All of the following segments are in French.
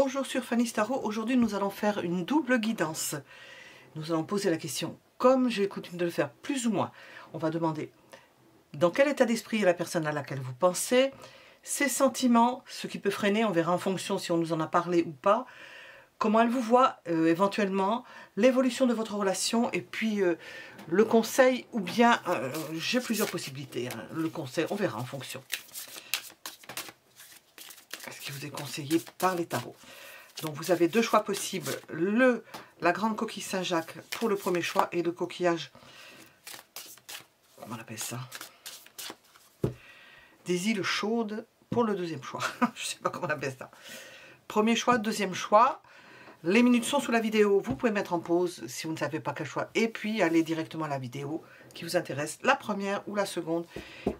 Bonjour sur Fanny's Tarot. Aujourd'hui nous allons faire une double guidance. Nous allons poser la question, comme j'ai coutume de le faire plus ou moins. On va demander dans quel état d'esprit est la personne à laquelle vous pensez, ses sentiments, ce qui peut freiner, on verra en fonction si on nous en a parlé ou pas, comment elle vous voit éventuellement, l'évolution de votre relation et puis le conseil ou bien, j'ai plusieurs possibilités, hein. Le conseil, on verra en fonction. Ce qui vous est conseillé par les tarots. Donc vous avez deux choix possibles, la grande coquille Saint-Jacques pour le premier choix et le coquillage, comment on appelle ça, des îles chaudes pour le deuxième choix. Je sais pas comment on appelle ça. Premier choix, deuxième choix. Les minutes sont sous la vidéo, vous pouvez mettre en pause si vous ne savez pas quel choix et puis aller directement à la vidéo qui vous intéresse, la première ou la seconde.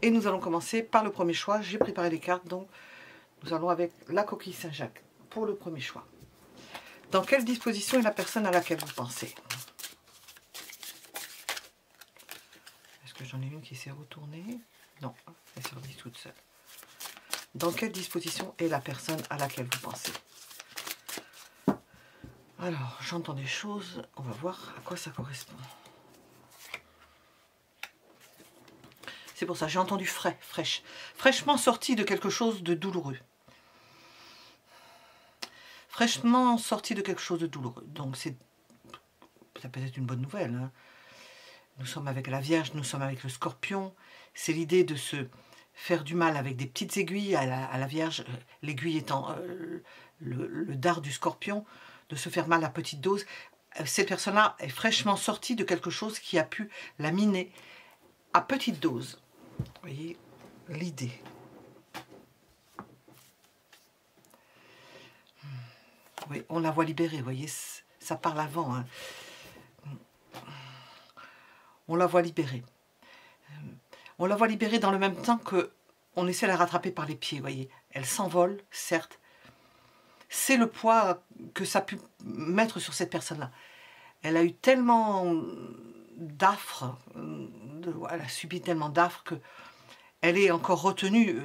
Et nous allons commencer par le premier choix. J'ai préparé les cartes, donc nous allons avec la coquille Saint-Jacques pour le premier choix. Dans quelle disposition est la personne à laquelle vous pensez? Est-ce que j'en ai une qui s'est retournée? Non, elle s'est remise toute seule. Dans quelle disposition est la personne à laquelle vous pensez? Alors, j'entends des choses, on va voir à quoi ça correspond. C'est pour ça, j'ai entendu fraîchement sorti de quelque chose de douloureux. Fraîchement sorti de quelque chose de douloureux. Donc, ça peut être une bonne nouvelle. Hein. Nous sommes avec la Vierge, nous sommes avec le Scorpion. C'est l'idée de se faire du mal avec des petites aiguilles à la Vierge, l'aiguille étant le dard du Scorpion, de se faire mal à petite dose. Cette personne-là est fraîchement sortie de quelque chose qui a pu la miner à petite dose. Vous voyez l'idée. Oui, on la voit libérée, vous voyez, ça parle avant. Hein. On la voit libérée. On la voit libérée dans le même temps que on essaie de la rattraper par les pieds, vous voyez. Elle s'envole, certes. C'est le poids que ça a pu mettre sur cette personne-là. Elle a eu tellement d'affres, elle a subi tellement d'affres que elle est encore retenue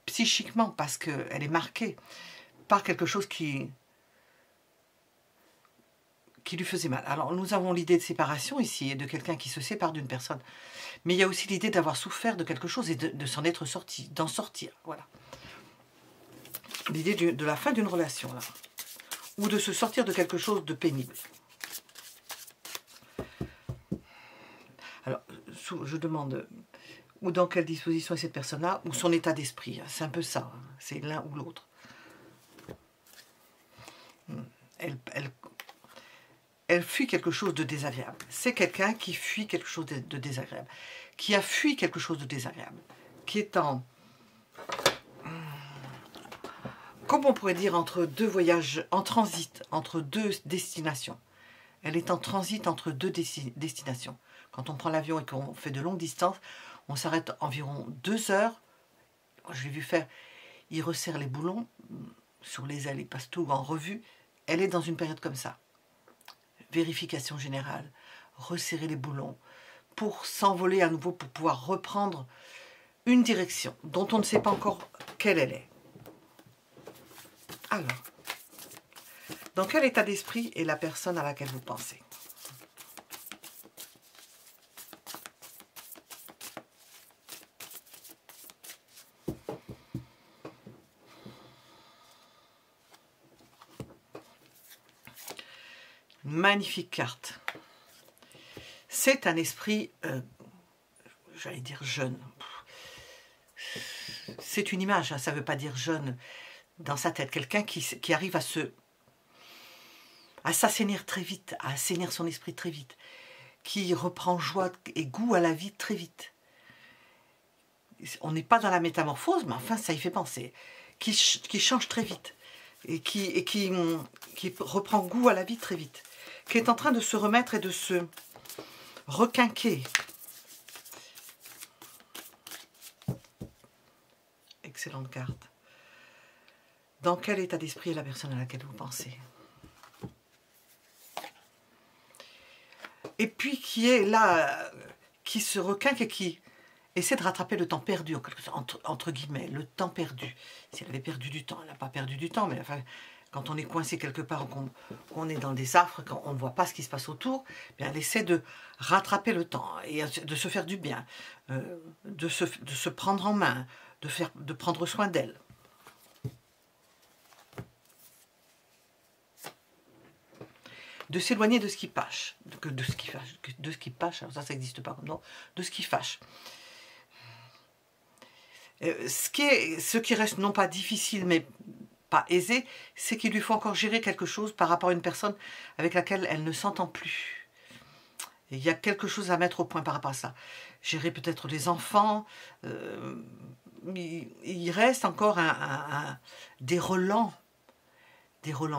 psychiquement parce qu'elle est marquée par quelque chose qui lui faisait mal. Alors nous avons l'idée de séparation ici, et de quelqu'un qui se sépare d'une personne. Mais il y a aussi l'idée d'avoir souffert de quelque chose et de s'en être sorti, d'en sortir. Voilà. L'idée de la fin d'une relation, là. Ou de se sortir de quelque chose de pénible. Alors, je demande, ou dans quelle disposition est cette personne-là, ou son état d'esprit. C'est un peu ça, hein. C'est l'un ou l'autre. Elle fuit quelque chose de désagréable. C'est quelqu'un qui fuit quelque chose de désagréable. Qui a fui quelque chose de désagréable. Qui est en... Comme on pourrait dire, entre deux voyages, en transit, entre deux destinations. Elle est en transit entre deux destinations. Quand on prend l'avion et qu'on fait de longues distances, on s'arrête environ 2 heures. Je l'ai vu faire, il resserre les boulons sur les ailes, il passe tout en revue. Elle est dans une période comme ça. Vérification générale, resserrer les boulons, pour s'envoler à nouveau, pour pouvoir reprendre une direction dont on ne sait pas encore quelle elle est. Alors, dans quel état d'esprit est la personne à laquelle vous pensez? Magnifique carte. C'est un esprit, j'allais dire jeune. C'est une image, hein, ça ne veut pas dire jeune dans sa tête. Quelqu'un qui arrive à s'assainir très vite, à assainir son esprit très vite, qui reprend joie et goût à la vie très vite. On n'est pas dans la métamorphose, mais enfin ça y fait penser. Qui change très vite et qui reprend goût à la vie très vite. Qui est en train de se remettre et de se requinquer. Excellente carte. Dans quel état d'esprit est la personne à laquelle vous pensez? Et puis qui est là, qui se requinque et qui essaie de rattraper le temps perdu, entre guillemets, le temps perdu. Si elle avait perdu du temps, elle n'a pas perdu du temps, mais enfin, quand on est coincé quelque part, qu'on est dans des affres, quand on ne voit pas ce qui se passe autour, bien, elle essaie de rattraper le temps et de se faire du bien, de se prendre en main, de prendre soin d'elle. De s'éloigner de ce qui fâche, de ce qui fâche, alors ça n'existe pas comme nom, de ce qui fâche. Ce qui reste non pas difficile, mais pas aisé, c'est qu'il lui faut encore gérer quelque chose par rapport à une personne avec laquelle elle ne s'entend plus. Et il y a quelque chose à mettre au point par rapport à ça. Gérer peut-être les enfants, il reste encore des relents,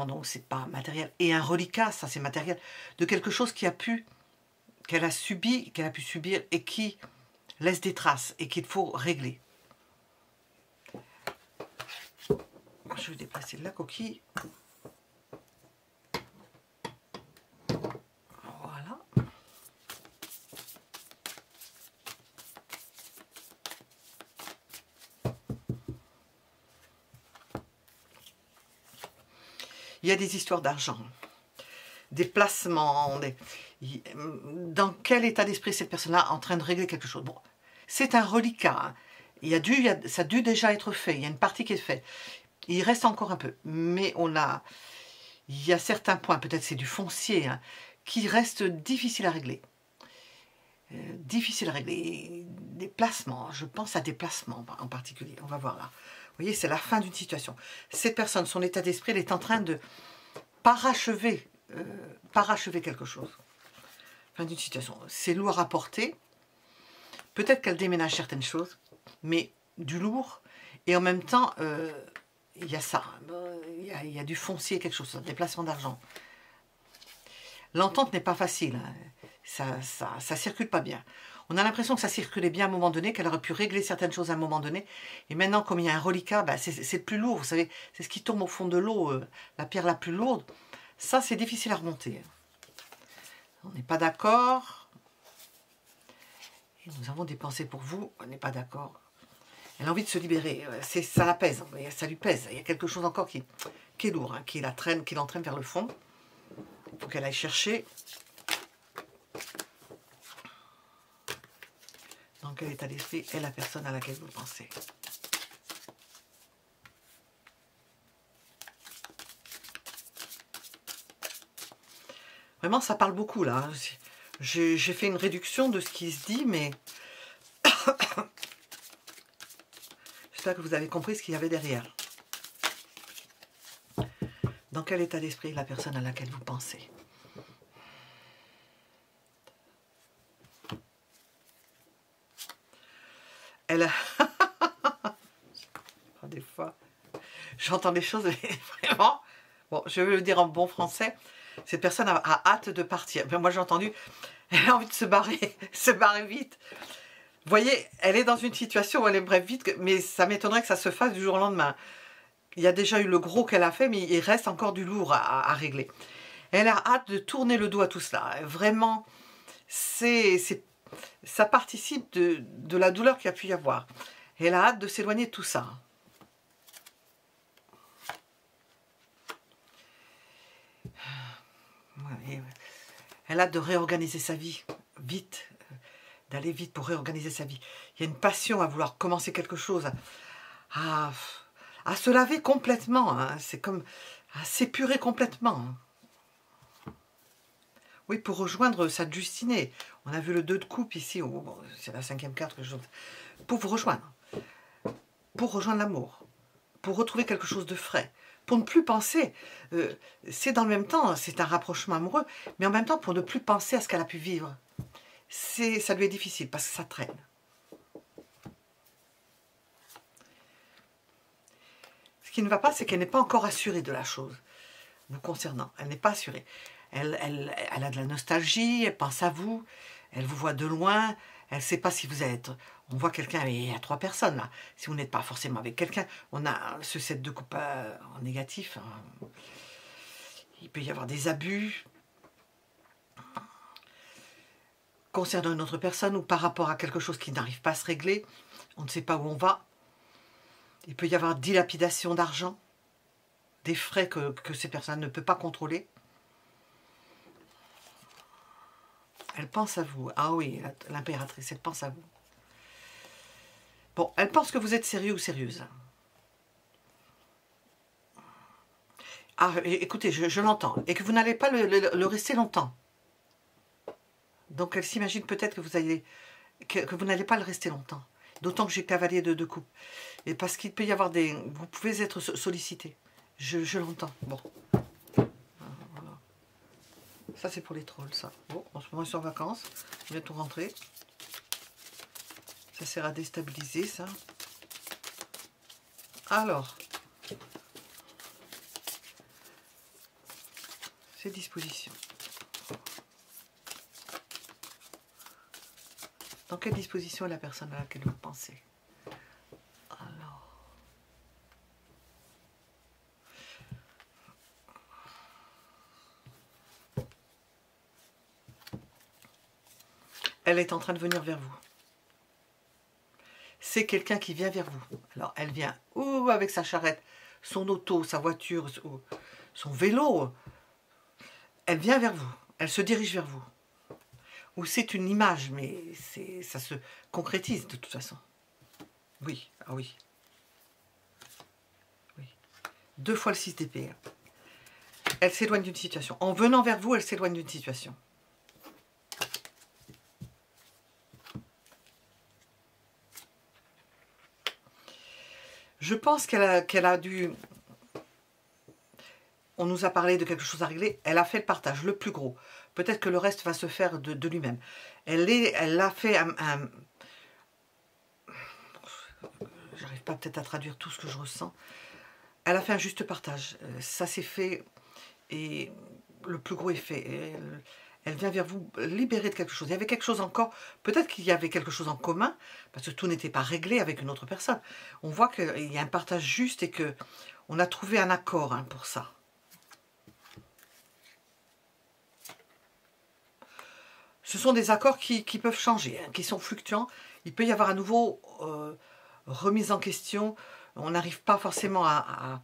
donc c'est pas matériel, et un reliquat, ça c'est matériel, de quelque chose qu'elle a pu subir et qui laisse des traces et qu'il faut régler. Je vais déplacer la coquille. Voilà. Il y a des histoires d'argent, des placements, dans quel état d'esprit cette personne-là en train de régler quelque chose. Bon, c'est un reliquat, hein. Ça a dû déjà être fait, il y a une partie qui est faite. Il reste encore un peu, mais il y a certains points, peut-être c'est du foncier, hein, qui restent difficiles à régler. Difficiles à régler. Des placements, je pense à des placements en particulier, on va voir là. Vous voyez, c'est la fin d'une situation. Cette personne, son état d'esprit, elle est en train de parachever quelque chose. Fin d'une situation. C'est lourd à porter. Peut-être qu'elle déménage certaines choses, mais du lourd. Et en même temps, il y a ça. Il y a du foncier, quelque chose, des placements d'argent. L'entente n'est pas facile. Hein. Ça circule pas bien. On a l'impression que ça circulait bien à un moment donné, qu'elle aurait pu régler certaines choses à un moment donné. Et maintenant, comme il y a un reliquat, ben c'est le plus lourd. Vous savez, c'est ce qui tombe au fond de l'eau, la pierre la plus lourde. Ça, c'est difficile à remonter. On n'est pas d'accord. Et nous avons des pensées pour vous. On n'est pas d'accord. Elle a envie de se libérer. Ça la pèse. Ça lui pèse. Il y a quelque chose encore qui est lourd, hein, qui l'entraîne vers le fond. Il faut qu'elle aille chercher. Dans quel état d'esprit est la personne à laquelle vous pensez? Vraiment, ça parle beaucoup là. J'ai fait une réduction de ce qui se dit, mais j'espère que vous avez compris ce qu'il y avait derrière. Dans quel état d'esprit est la personne à laquelle vous pensez? Elle a... Des fois, j'entends des choses, mais vraiment... Bon, je vais le dire en bon français. Cette personne a hâte de partir. Mais moi, j'ai entendu, elle a envie de se barrer vite. Vous voyez, elle est dans une situation où elle aimerait vite, mais ça m'étonnerait que ça se fasse du jour au lendemain. Il y a déjà eu le gros qu'elle a fait, mais il reste encore du lourd à régler. Elle a hâte de tourner le dos à tout cela. Vraiment, ça participe de la douleur qu'il y a pu y avoir. Elle a hâte de s'éloigner de tout ça. Elle a hâte de réorganiser sa vie, vite, d'aller vite pour réorganiser sa vie. Il y a une passion à vouloir commencer quelque chose, à se laver complètement, hein. C'est comme à s'épurer complètement. Hein. Oui, pour rejoindre sa destinée. On a vu le 2 de coupe ici, bon, c'est la 5e carte que je... Pour vous rejoindre. Pour rejoindre l'amour. Pour retrouver quelque chose de frais. Pour ne plus penser, c'est dans le même temps, c'est un rapprochement amoureux, mais en même temps pour ne plus penser à ce qu'elle a pu vivre. Ça lui est difficile parce que ça traîne. Ce qui ne va pas, c'est qu'elle n'est pas encore assurée de la chose, vous concernant. Elle n'est pas assurée. Elle a de la nostalgie, elle pense à vous, elle vous voit de loin, elle ne sait pas si vous êtes... On voit quelqu'un, il y a 3 personnes là. Si vous n'êtes pas forcément avec quelqu'un, on a ce 7 de coupe en négatif. Hein. Il peut y avoir des abus concernant une autre personne ou par rapport à quelque chose qui n'arrive pas à se régler. On ne sait pas où on va. Il peut y avoir dilapidation d'argent, des frais que ces personnes ne peuvent pas contrôler. Elle pense à vous. Ah oui, l'impératrice, elle pense à vous. Bon, elle pense que vous êtes sérieux ou sérieuse. Ah, écoutez, je l'entends. Et que vous n'allez pas le rester longtemps. Donc elle s'imagine peut-être que vous n'allez pas le rester longtemps. D'autant que j'ai cavalier de coupe. Et parce qu'il peut y avoir des... Vous pouvez être sollicité. Je l'entends. Bon. Voilà. Ça, c'est pour les trolls, ça. Bon, en ce moment, ils sont en vacances. Ils viennent tout rentrer. Ça sert à déstabiliser, ça. Alors. Ces dispositions. Dans quelle disposition est la personne à laquelle vous pensez? Alors. Elle est en train de venir vers vous. C'est quelqu'un qui vient vers vous. Alors, elle vient ou avec sa charrette, son auto, sa voiture, son vélo. Elle vient vers vous. Elle se dirige vers vous. Ou c'est une image, mais ça se concrétise de toute façon. Oui, ah oui. Oui. 2 fois le 6 d'épée. Elle s'éloigne d'une situation. En venant vers vous, elle s'éloigne d'une situation. Je pense qu'elle a dû... On nous a parlé de quelque chose à régler. Elle a fait le partage, le plus gros. Peut-être que le reste va se faire de lui-même. Elle a fait un... J'arrive pas peut-être à traduire tout ce que je ressens. Elle a fait un juste partage. Ça s'est fait et le plus gros est fait. Elle vient vers vous libérer de quelque chose. Il y avait quelque chose encore. Peut-être qu'il y avait quelque chose en commun parce que tout n'était pas réglé avec une autre personne. On voit qu'il y a un partage juste et que on a trouvé un accord pour ça. Ce sont des accords qui peuvent changer, qui sont fluctuants. Il peut y avoir à nouveau remise en question. On n'arrive pas forcément à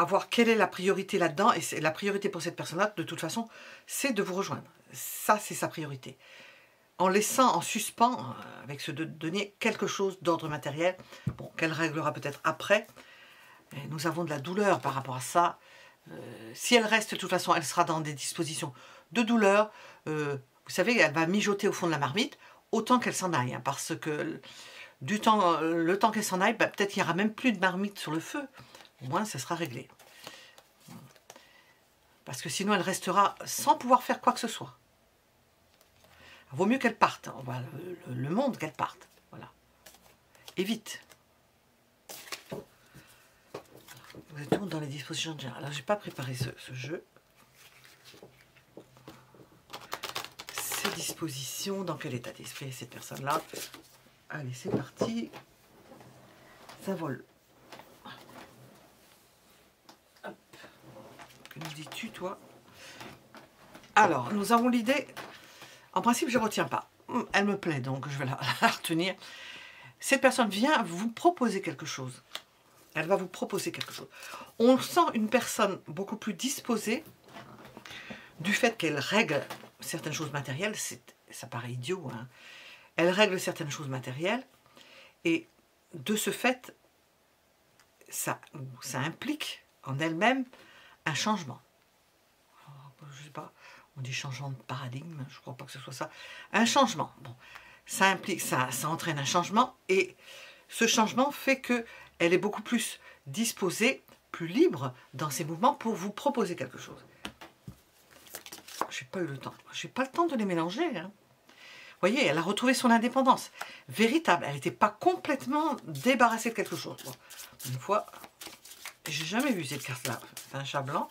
voir quelle est la priorité là-dedans. Et la priorité pour cette personne-là, de toute façon, c'est de vous rejoindre. Ça, c'est sa priorité. En laissant en suspens, avec ce denier, quelque chose d'ordre matériel, bon, qu'elle réglera peut-être après. Et nous avons de la douleur par rapport à ça. Si elle reste, de toute façon, elle sera dans des dispositions de douleur. Vous savez, elle va mijoter au fond de la marmite, autant qu'elle s'en aille. Parce que le temps qu'elle s'en aille, peut-être qu'il n'y aura même plus de marmite sur le feu. Au moins, ça sera réglé. Parce que sinon, elle restera sans pouvoir faire quoi que ce soit. Il vaut mieux qu'elle parte. On va le monde qu'elle parte. Voilà. Et vite. Vous êtes tous dans les dispositions de général. Alors, je n'ai pas préparé ce jeu. Ces dispositions, dans quel état d'esprit est cette personne-là? Allez, c'est parti. Ça vole. Hop. Que nous dis-tu, toi? Alors, nous avons l'idée. En principe, je ne retiens pas. Elle me plaît, donc je vais la retenir. Cette personne vient vous proposer quelque chose. Elle va vous proposer quelque chose. On sent une personne beaucoup plus disposée du fait qu'elle règle certaines choses matérielles. Ça paraît idiot, hein. Elle règle certaines choses matérielles. Et de ce fait, ça implique en elle-même un changement. Je ne sais pas, on dit changement de paradigme, je ne crois pas que ce soit ça. Un changement. Bon, ça implique, ça entraîne un changement. Et ce changement fait que elle est beaucoup plus disposée, plus libre dans ses mouvements pour vous proposer quelque chose. Je n'ai pas eu le temps. Je n'ai pas le temps de les mélanger. Hein. Vous voyez, elle a retrouvé son indépendance. Véritable. Elle n'était pas complètement débarrassée de quelque chose. Bon, une fois, j'ai jamais vu cette carte-là. C'est un chat blanc.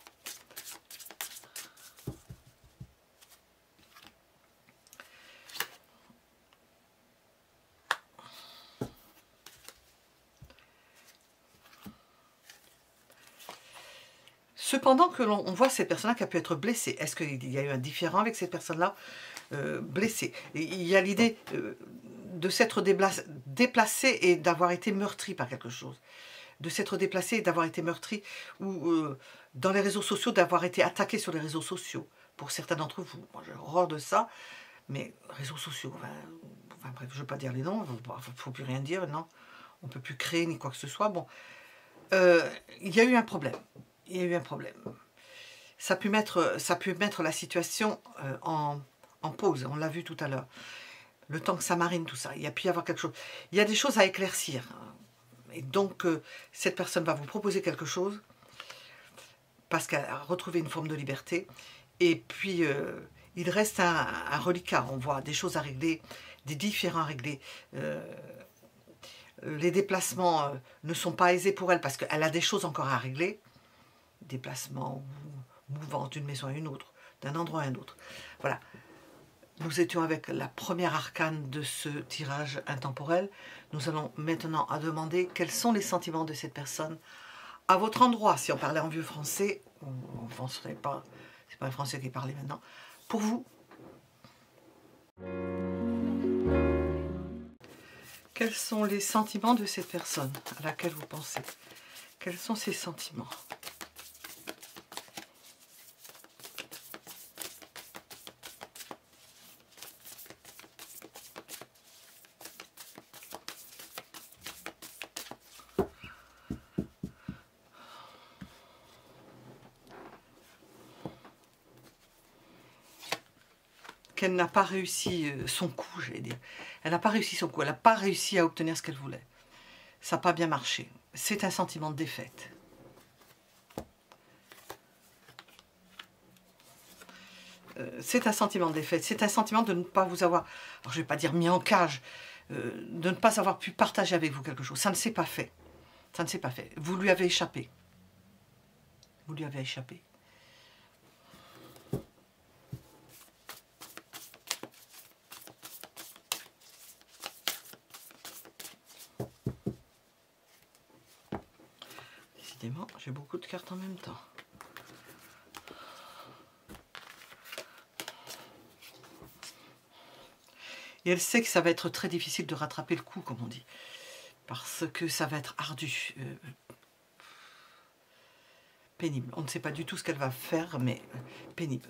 Cependant que l'on voit cette personne-là qui a pu être blessée. Est-ce qu'il y a eu un différend avec cette personne-là blessée? Il y a l'idée de s'être déplacée et d'avoir été meurtrie par quelque chose. de s'être déplacé et d'avoir été meurtri, ou dans les réseaux sociaux, d'avoir été attaqué sur les réseaux sociaux, pour certains d'entre vous. Moi, j'ai horreur de ça, mais réseaux sociaux, enfin bref, je ne veux pas dire les noms, il ne faut plus rien dire, non, on ne peut plus créer ni quoi que ce soit. Bon, il y a eu un problème, il y a eu un problème. Ça a pu mettre la situation en pause, on l'a vu tout à l'heure. Le temps que ça marine tout ça, il y a pu y avoir quelque chose. Il y a des choses à éclaircir. Et donc, cette personne va vous proposer quelque chose parce qu'elle a retrouvé une forme de liberté. Et puis, il reste un reliquat. On voit des choses à régler, des différends à régler. Les déplacements ne sont pas aisés pour elle parce qu'elle a des choses encore à régler. Déplacements mouvants d'une maison à une autre, d'un endroit à un autre. Voilà. Nous étions avec la première arcane de ce tirage intemporel. Nous allons maintenant à demander quels sont les sentiments de cette personne à votre endroit. Si on parlait en vieux français, on ne serait pas, c'est pas un français qui parlait maintenant. Pour vous, quels sont les sentiments de cette personne à laquelle vous pensez? Quels sont ses sentiments? Qu'elle n'a pas réussi son coup, j'allais dire. Elle n'a pas réussi son coup, elle n'a pas réussi à obtenir ce qu'elle voulait. Ça n'a pas bien marché. C'est un sentiment de défaite. C'est un sentiment de défaite. C'est un sentiment de ne pas vous avoir, alors je ne vais pas dire mis en cage, de ne pas avoir pu partager avec vous quelque chose. Ça ne s'est pas fait. Ça ne s'est pas fait. Vous lui avez échappé. Vous lui avez échappé. Décidément, j'ai beaucoup de cartes en même temps. Et elle sait que ça va être très difficile de rattraper le coup, comme on dit. Parce que ça va être ardu. Pénible. On ne sait pas du tout ce qu'elle va faire, mais pénible.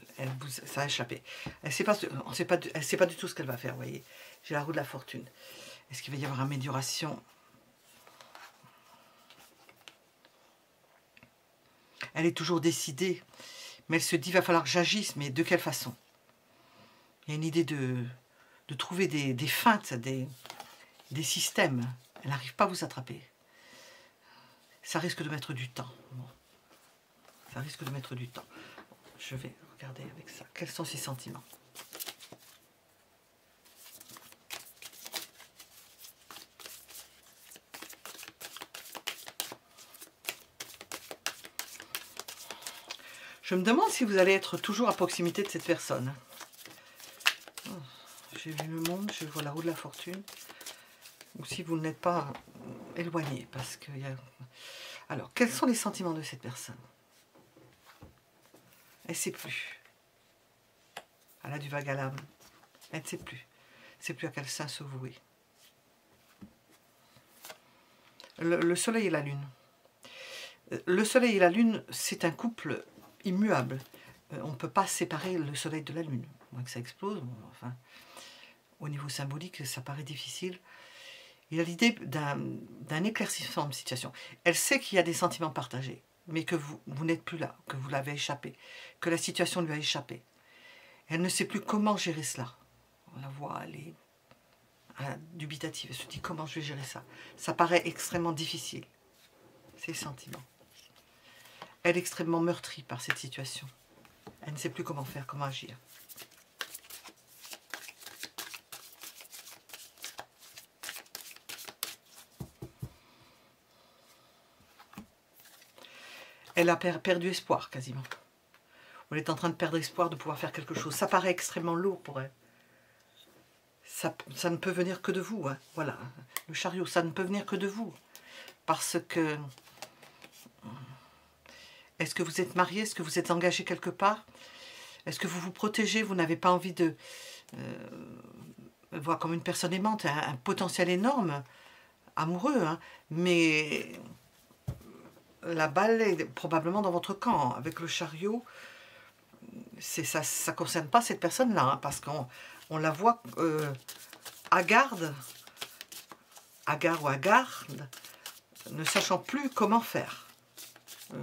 Ça a échappé. Elle ne sait pas du tout ce qu'elle va faire, vous voyez. J'ai la roue de la fortune. Est-ce qu'il va y avoir amélioration? Elle est toujours décidée, mais elle se dit, il va falloir que j'agisse, mais de quelle façon? Il y a une idée de trouver des feintes, des systèmes. Elle n'arrive pas à vous attraper. Ça risque de mettre du temps. Bon. Ça risque de mettre du temps. Je vais regarder avec ça. Quels sont ses sentiments? Je me demande si vous allez être toujours à proximité de cette personne. J'ai vu le monde, je vois la roue de la fortune. Ou si vous n'êtes pas éloigné. Parce qu'il y a... Alors, quels sont les sentiments de cette personne? Elle ne sait plus. Elle a du vague à l'âme. Elle ne sait plus. Elle ne sait plus à quel sein se vouer. Le soleil et la lune. Le soleil et la lune, c'est un couple immuable. On ne peut pas séparer le soleil de la lune. Moins que ça explose, bon, enfin, au niveau symbolique, ça paraît difficile. Il a l'idée d'un éclaircissement de situation. Elle sait qu'il y a des sentiments partagés, mais que vous n'êtes plus là, que vous l'avez échappé, que la situation lui a échappé. Elle ne sait plus comment gérer cela. On la voit, elle est dubitative. Elle se dit comment je vais gérer ça. Ça paraît extrêmement difficile, ces sentiments. Elle est extrêmement meurtrie par cette situation. Elle ne sait plus comment faire, comment agir. Elle a perdu espoir, quasiment. Elle est en train de perdre espoir de pouvoir faire quelque chose. Ça paraît extrêmement lourd pour elle. Ça ne peut venir que de vous. Hein. Voilà, le chariot, ça ne peut venir que de vous. Parce que... Est-ce que vous êtes marié? Est-ce que vous êtes engagé quelque part? Est-ce que vous vous protégez? Vous n'avez pas envie de voir comme une personne aimante, un potentiel énorme, amoureux, hein, mais la balle est probablement dans votre camp. Avec le chariot, ça ne concerne pas cette personne-là, hein, parce qu'on la voit à garde, à gare ou à garde, ne sachant plus comment faire,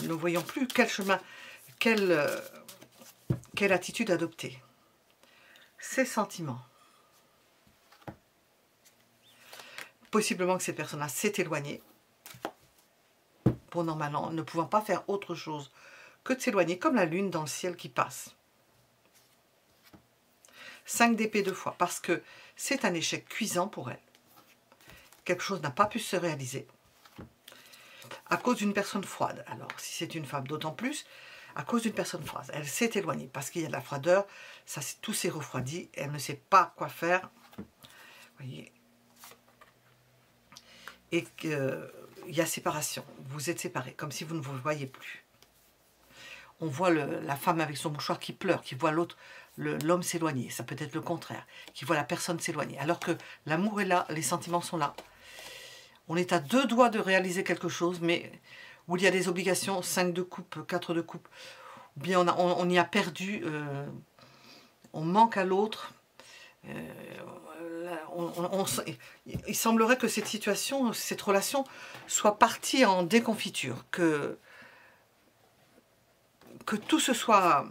ne voyant plus quel chemin, quelle attitude adopter. Ses sentiments. Possiblement que cette personne-là s'est éloignée, pour normalement, ne pouvant pas faire autre chose que de s'éloigner, comme la lune dans le ciel qui passe. 5 d'épée 2 fois, parce que c'est un échec cuisant pour elle. Quelque chose n'a pas pu se réaliser. À cause d'une personne froide. Alors, si c'est une femme, d'autant plus, à cause d'une personne froide. Elle s'est éloignée, parce qu'il y a de la froideur, ça, tout s'est refroidi, elle ne sait pas quoi faire. Vous voyez. Et qu'il y a séparation. Vous êtes séparés, comme si vous ne vous voyez plus. On voit la femme avec son mouchoir qui pleure, qui voit l'autre, l'homme s'éloigner. Ça peut être le contraire, qui voit la personne s'éloigner. Alors que l'amour est là, les sentiments sont là. On est à 2 doigts de réaliser quelque chose, mais où il y a des obligations, 5 de coupe, 4 de coupe, ou bien on y a perdu, on manque à l'autre. Il semblerait que cette situation, cette relation soit partie en déconfiture, que tout se soit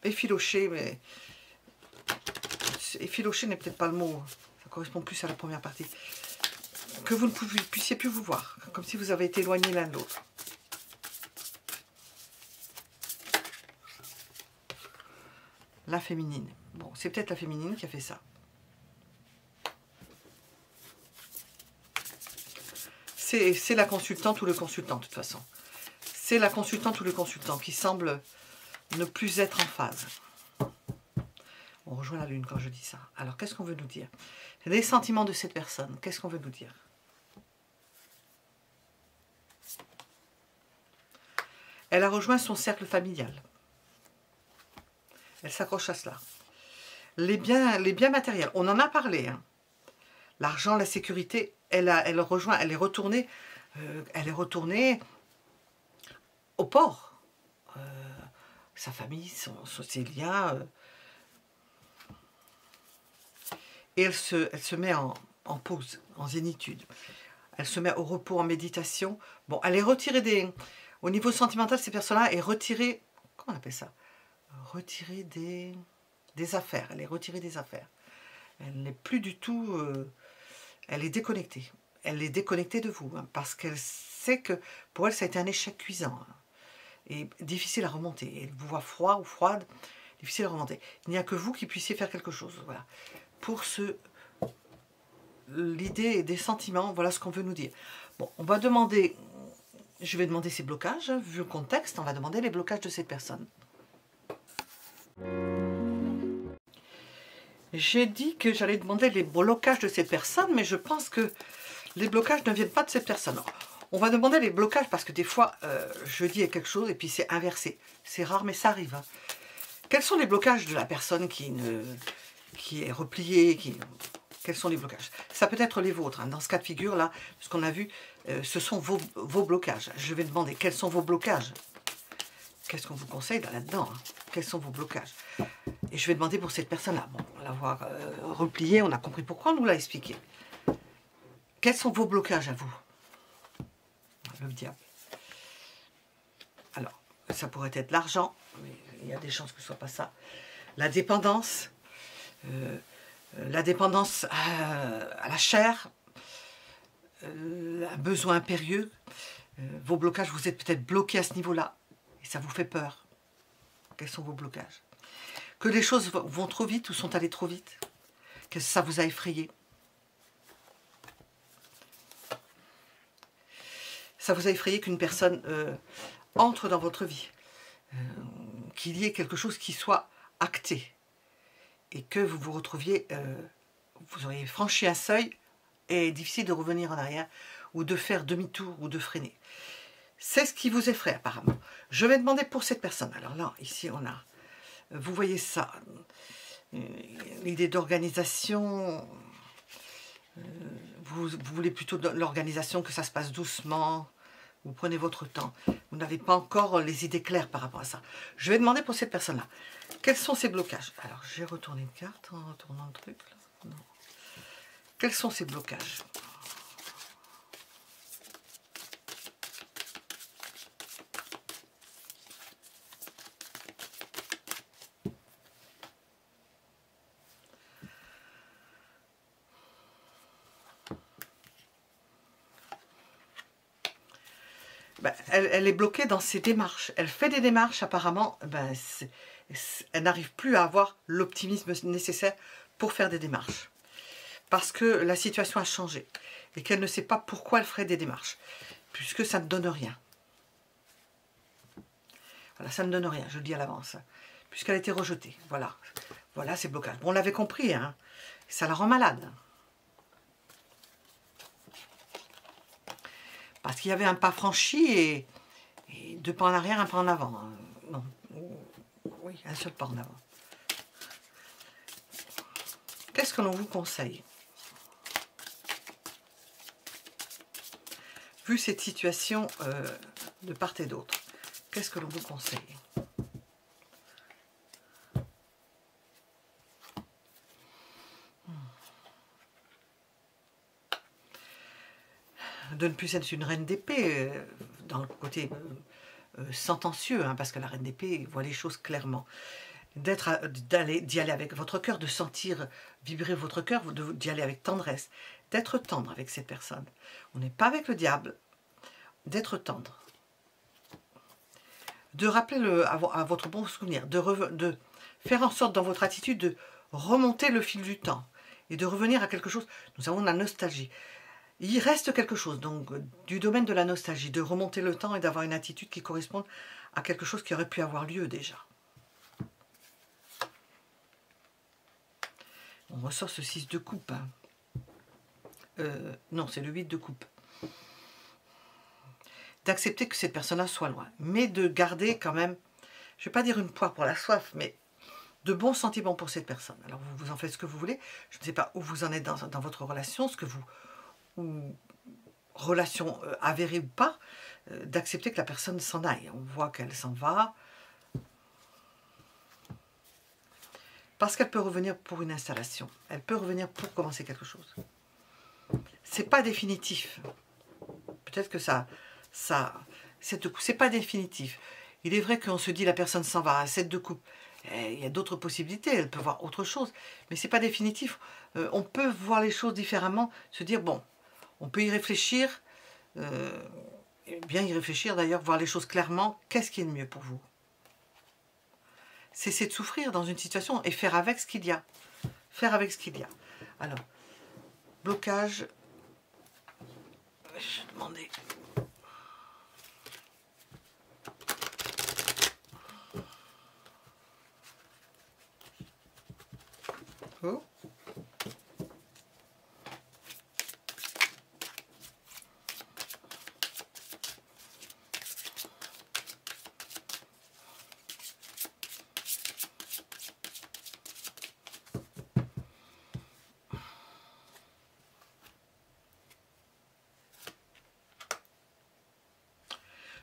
effiloché, mais effiloché n'est peut-être pas le mot, ça correspond plus à la première partie, que vous ne puissiez plus vous voir, comme si vous avez été éloignés l'un de l'autre. La féminine. Bon, c'est peut-être la féminine qui a fait ça. C'est la consultante ou le consultant, de toute façon. C'est la consultante ou le consultant qui semble ne plus être en phase. On rejoint la lune quand je dis ça. Alors, qu'est-ce qu'on veut nous dire? Les sentiments de cette personne, qu'est-ce qu'on veut nous dire? Elle a rejoint son cercle familial. Elle s'accroche à cela. Les biens matériels, on en a parlé. Hein. L'argent, la sécurité, elle est retournée au port. Sa famille, ses liens. Et elle se met en pause, en zénitude. Elle se met au repos, en méditation. Bon, elle est retirée au niveau sentimental, ces personnes-là est retirée, comment on appelle ça? Retirée des affaires. Elle est retirée des affaires. Elle n'est plus du tout... elle est déconnectée. Elle est déconnectée de vous, hein, parce qu'elle sait que pour elle, ça a été un échec cuisant. Hein, et difficile à remonter. Elle vous voit froid ou froide, difficile à remonter. Il n'y a que vous qui puissiez faire quelque chose. Voilà. Pour l'idée des sentiments, voilà ce qu'on veut nous dire. Bon, on va demander, je vais demander ces blocages, hein, vu le contexte, on va demander les blocages de cette personne. J'ai dit que j'allais demander les blocages de cette personne, mais je pense que les blocages ne viennent pas de cette personne. Alors, on va demander les blocages parce que des fois, je dis quelque chose et puis c'est inversé. C'est rare, mais ça arrive. Hein. Quels sont les blocages de la personne qui est repliée, quels sont les blocages? Ça peut être les vôtres. Hein. Dans ce cas de figure-là, ce qu'on a vu, ce sont vos blocages. Je vais demander quels sont vos blocages. Qu'est-ce qu'on vous conseille là-dedans, hein? Quels sont vos blocages? Et je vais demander pour cette personne-là. Bon, on va l'avoir repliée, on a compris pourquoi, on nous l'a expliqué. Quels sont vos blocages à vous? Le diable. Alors, ça pourrait être l'argent, mais il y a des chances que ce ne soit pas ça. La dépendance à la chair, un besoin impérieux. Vos blocages, vous êtes peut-être bloqué à ce niveau-là, et ça vous fait peur. Quels sont vos blocages? Que les choses vont trop vite ou sont allées trop vite? Que ça vous a effrayé? Ça vous a effrayé qu'une personne entre dans votre vie, qu'il y ait quelque chose qui soit acté, et que vous vous retrouviez, vous auriez franchi un seuil, et difficile de revenir en arrière, ou de faire demi-tour, ou de freiner. C'est ce qui vous effraie apparemment. Je vais demander pour cette personne. Alors là, ici on a, vous voyez ça, l'idée d'organisation, vous voulez plutôt de l'organisation, que ça se passe doucement, Vous prenez votre temps. Vous n'avez pas encore les idées claires par rapport à ça. Je vais demander pour cette personne-là. Quels sont ces blocages? Alors, j'ai retourné une carte en retournant le truc. Là. Non. Quels sont ces blocages? Ben, elle est bloquée dans ses démarches. Elle fait des démarches, apparemment, ben, elle n'arrive plus à avoir l'optimisme nécessaire pour faire des démarches. Parce que la situation a changé. Et qu'elle ne sait pas pourquoi elle ferait des démarches. Puisque ça ne donne rien. Voilà, ça ne donne rien, je le dis à l'avance. Puisqu'elle a été rejetée. Voilà. Voilà ces blocages. Bon, on l'avait compris, hein. Ça la rend malade. Parce qu'il y avait un pas franchi et deux pas en arrière, un pas en avant. Non. Oui, un seul pas en avant. Qu'est-ce que l'on vous conseille? Vu cette situation de part et d'autre, qu'est-ce que l'on vous conseille? De ne plus être une reine d'épée, dans le côté sentencieux, hein, parce que la reine d'épée voit les choses clairement. D'y aller avec votre cœur, de sentir vibrer votre cœur, d'y aller avec tendresse, d'être tendre avec cette personne. On n'est pas avec le diable, d'être tendre. De rappeler à votre bon souvenir, de faire en sorte dans votre attitude de remonter le fil du temps et de revenir à quelque chose. Nous avons de la nostalgie. Il reste quelque chose, donc, du domaine de la nostalgie, de remonter le temps et d'avoir une attitude qui corresponde à quelque chose qui aurait pu avoir lieu déjà. On ressort ce 6 de coupe. Hein. Non, c'est le 8 de coupe. D'accepter que cette personne-là soit loin, mais de garder quand même, je ne vais pas dire une poire pour la soif, mais de bons sentiments pour cette personne. Alors, vous en faites ce que vous voulez. Je ne sais pas où vous en êtes dans votre relation, ce que vous... ou relation avérée ou pas, d'accepter que la personne s'en aille. On voit qu'elle s'en va. Parce qu'elle peut revenir pour une installation. Elle peut revenir pour commencer quelque chose. C'est pas définitif. Peut-être que c'est pas définitif. Il est vrai qu'on se dit la personne s'en va à 7 de coupe. Il y a d'autres possibilités, elle peut voir autre chose. Mais c'est pas définitif. On peut voir les choses différemment, se dire, bon, on peut y réfléchir, bien y réfléchir d'ailleurs, voir les choses clairement. Qu'est-ce qui est le mieux pour vous? Cesser de souffrir dans une situation et faire avec ce qu'il y a. Faire avec ce qu'il y a. Alors, blocage. Je vais demander. Oh.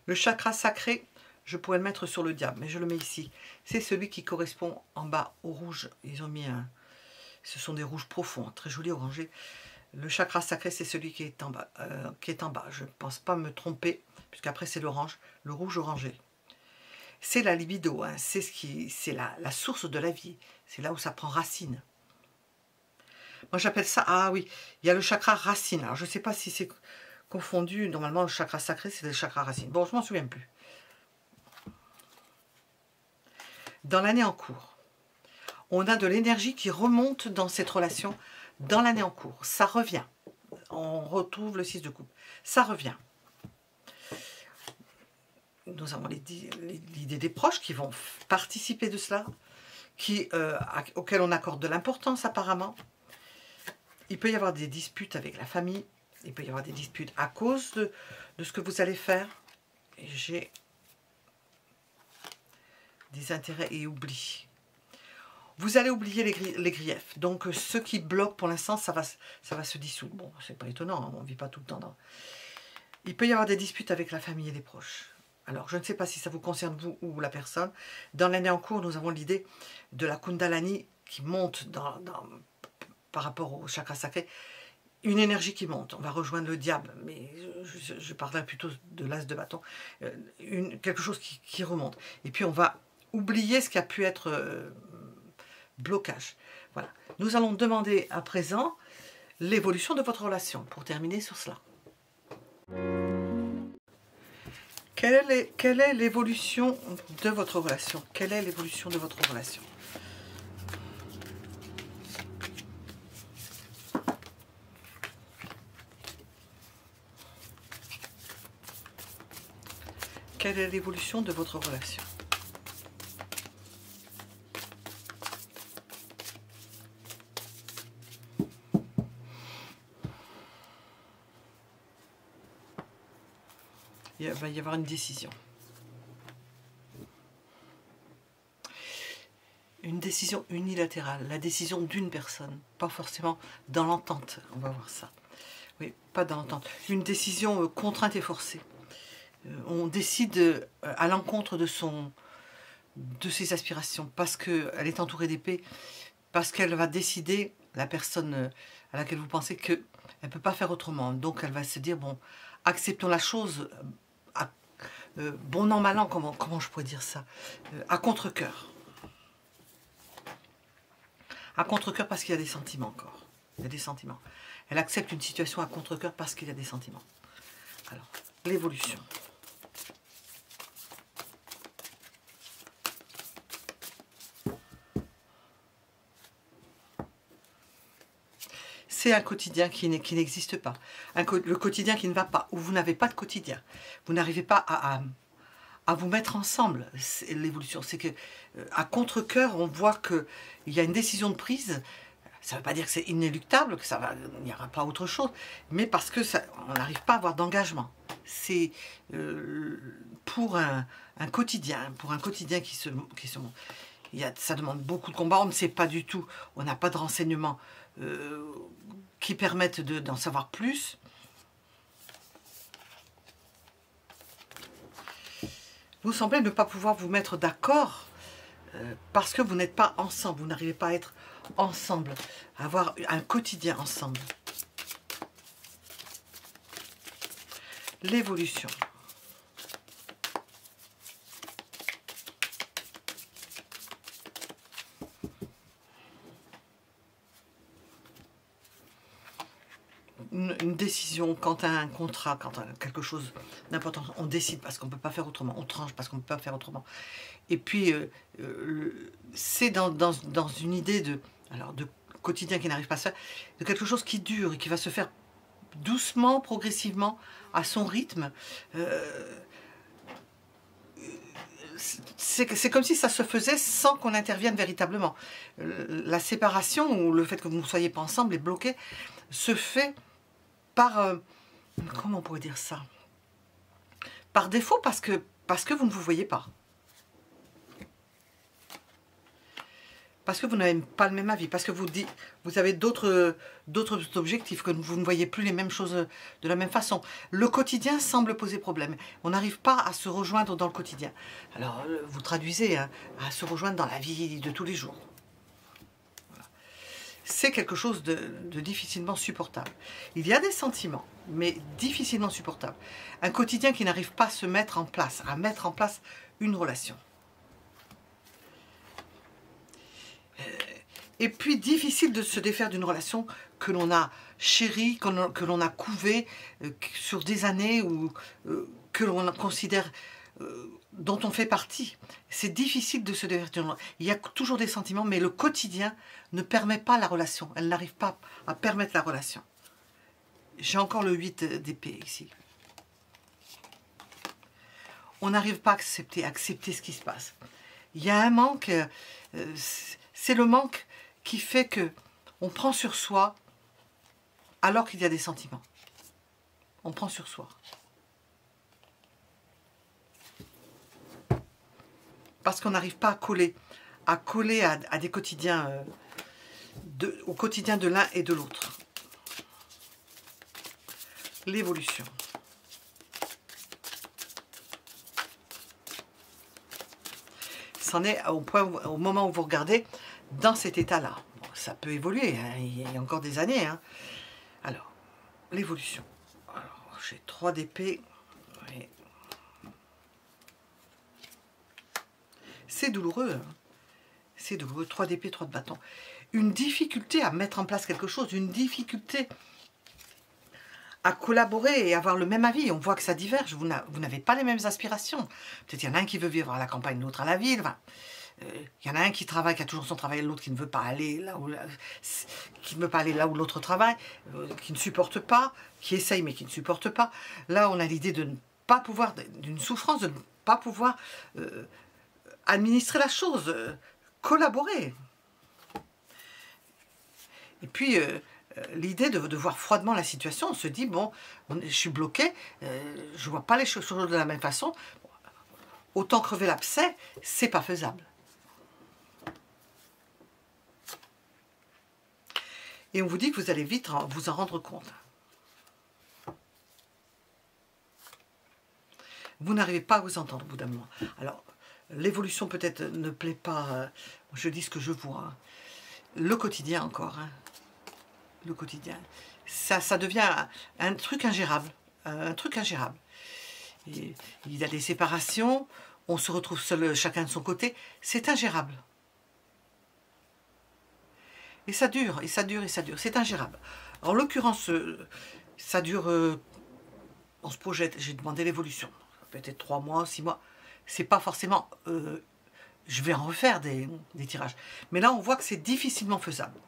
Le chakra sacré, je pourrais le mettre sur le diable, mais je le mets ici. C'est celui qui correspond en bas au rouge. Ils ont mis un... Ce sont des rouges profonds, très jolis orangés. Le chakra sacré, c'est celui qui est en bas. Je ne pense pas me tromper, puisqu'après c'est l'orange, le rouge orangé. C'est la libido, hein, c'est la source de la vie. C'est là où ça prend racine. Moi j'appelle ça... Ah oui, il y a le chakra racine. Alors je ne sais pas si c'est... confondu, normalement le chakra sacré c'est le chakra racine. Bon, je m'en souviens plus. Dans l'année en cours, on a de l'énergie qui remonte dans cette relation dans l'année en cours. Ça revient. On retrouve le 6 de coupe. Ça revient. Nous avons l'idée des proches qui vont participer de cela, auxquels on accorde de l'importance apparemment. Il peut y avoir des disputes avec la famille. Il peut y avoir des disputes à cause de ce que vous allez faire. Et j'ai des intérêts et oublis. Vous allez oublier les griefs. Donc, ce qui bloque pour l'instant, ça va se dissoudre. Bon, c'est pas étonnant, hein, on ne vit pas tout le temps dans... Il peut y avoir des disputes avec la famille et les proches. Alors, je ne sais pas si ça vous concerne vous ou la personne. Dans l'année en cours, nous avons l'idée de la Kundalini qui monte par rapport au chakra sacré. Une énergie qui monte. On va rejoindre le diable, mais je parlerai plutôt de l'as de bâton. Quelque chose qui remonte. Et puis, on va oublier ce qui a pu être blocage. Voilà. Nous allons demander à présent l'évolution de votre relation pour terminer sur cela. Quelle est l'évolution de votre relation? Quelle est l'évolution de votre relation? Quelle est l'évolution de votre relation? Il va y avoir une décision. Une décision unilatérale, la décision d'une personne, pas forcément dans l'entente, on va voir ça. Oui, pas dans l'entente. Une décision contrainte et forcée. On décide à l'encontre de ses aspirations, parce qu'elle est entourée d'épées, parce qu'elle va décider, la personne à laquelle vous pensez qu'elle ne peut pas faire autrement. Donc elle va se dire, bon, acceptons la chose, bon an, mal an, comment je pourrais dire ça, à contre-cœur. À contre-cœur parce qu'il y a des sentiments encore. Il y a des sentiments. Elle accepte une situation à contre-cœur parce qu'il y a des sentiments. Alors, l'évolution. C'est un quotidien qui n'existe pas. Le quotidien qui ne va pas, ou vous n'avez pas de quotidien. Vous n'arrivez pas à vous mettre ensemble. L'évolution, c'est que à contre-cœur, on voit qu'il y a une décision de prise. Ça ne veut pas dire que c'est inéluctable, que il n'y aura pas autre chose, mais parce que on n'arrive pas à avoir d'engagement. C'est pour un quotidien, qui se montre. Ça demande beaucoup de combats, on ne sait pas du tout, on n'a pas de renseignements qui permettent d'en savoir plus. Vous semblez ne pas pouvoir vous mettre d'accord parce que vous n'êtes pas ensemble, vous n'arrivez pas à être ensemble, à avoir un quotidien ensemble. L'évolution. Une décision, quand un contrat, quand quelque chose d'important, on décide parce qu'on ne peut pas faire autrement, on tranche parce qu'on ne peut pas faire autrement. Et puis, c'est dans une idée de quotidien qui n'arrive pas à se faire, de quelque chose qui dure et qui va se faire doucement, progressivement, à son rythme. C'est comme si ça se faisait sans qu'on intervienne véritablement. La séparation ou le fait que vous ne soyez pas ensemble et bloqué se fait par, comment on pourrait dire ça? Par défaut, parce que vous ne vous voyez pas. Parce que vous n'avez pas le même avis, parce que vous avez d'autres objectifs, que vous ne voyez plus les mêmes choses de la même façon. Le quotidien semble poser problème. On n'arrive pas à se rejoindre dans le quotidien. Alors, vous traduisez à se rejoindre dans la vie de tous les jours. Voilà. C'est quelque chose de difficilement supportable. Il y a des sentiments, mais difficilement supportables. Un quotidien qui n'arrive pas à se mettre en place, à mettre en place une relation. Et puis, difficile de se défaire d'une relation que l'on a chérie, que l'on a couvée sur des années, ou que l'on considère, dont on fait partie. C'est difficile de se défaire d'une relation. Il y a toujours des sentiments, mais le quotidien ne permet pas la relation. Elle n'arrive pas à permettre la relation. J'ai encore le 8 d'épée ici. On n'arrive pas à accepter ce qui se passe. Il y a un manque, c'est le manque qui fait que on prend sur soi alors qu'il y a des sentiments. On prend sur soi. Parce qu'on n'arrive pas à coller à des quotidiens, au quotidien de l'un et de l'autre. L'évolution. c'en est au point, au moment où vous regardez, dans cet état-là. Bon, ça peut évoluer, hein, il y a encore des années. Hein. Alors, l'évolution. Alors, j'ai 3 d'épée. Oui. C'est douloureux. Hein. C'est douloureux. 3 d'épée, 3 de bâton. Une difficulté à mettre en place quelque chose, une difficulté à collaborer et avoir le même avis. On voit que ça diverge. Vous n'avez pas les mêmes aspirations. Peut-être il y en a un qui veut vivre à la campagne, l'autre à la ville. Enfin, il y en a un qui travaille, qui a toujours son travail, l'autre qui ne veut pas aller là où l'autre travaille, qui ne supporte pas, qui essaye mais qui ne supporte pas. Là, on a l'idée de ne pas pouvoir, d'une souffrance, de ne pas pouvoir administrer la chose, collaborer. Et puis, l'idée de voir froidement la situation, on se dit, bon, je suis bloqué, je ne vois pas les choses de la même façon, autant crever l'abcès, c'est pas faisable. Et on vous dit que vous allez vite vous en rendre compte. Vous n'arrivez pas à vous entendre au bout d'un moment. Alors, l'évolution peut-être ne plaît pas, je dis ce que je vois. Hein. Le quotidien encore, hein. Le quotidien. Ça devient un truc ingérable. Un truc ingérable. Et il y a des séparations, on se retrouve seul, chacun de son côté. C'est ingérable. Et ça dure, et ça dure, et ça dure. C'est ingérable. En l'occurrence, ça dure... on se projette. J'ai demandé l'évolution. Peut-être 3 mois, 6 mois. C'est pas forcément... je vais en refaire des tirages. Mais là, on voit que c'est difficilement faisable.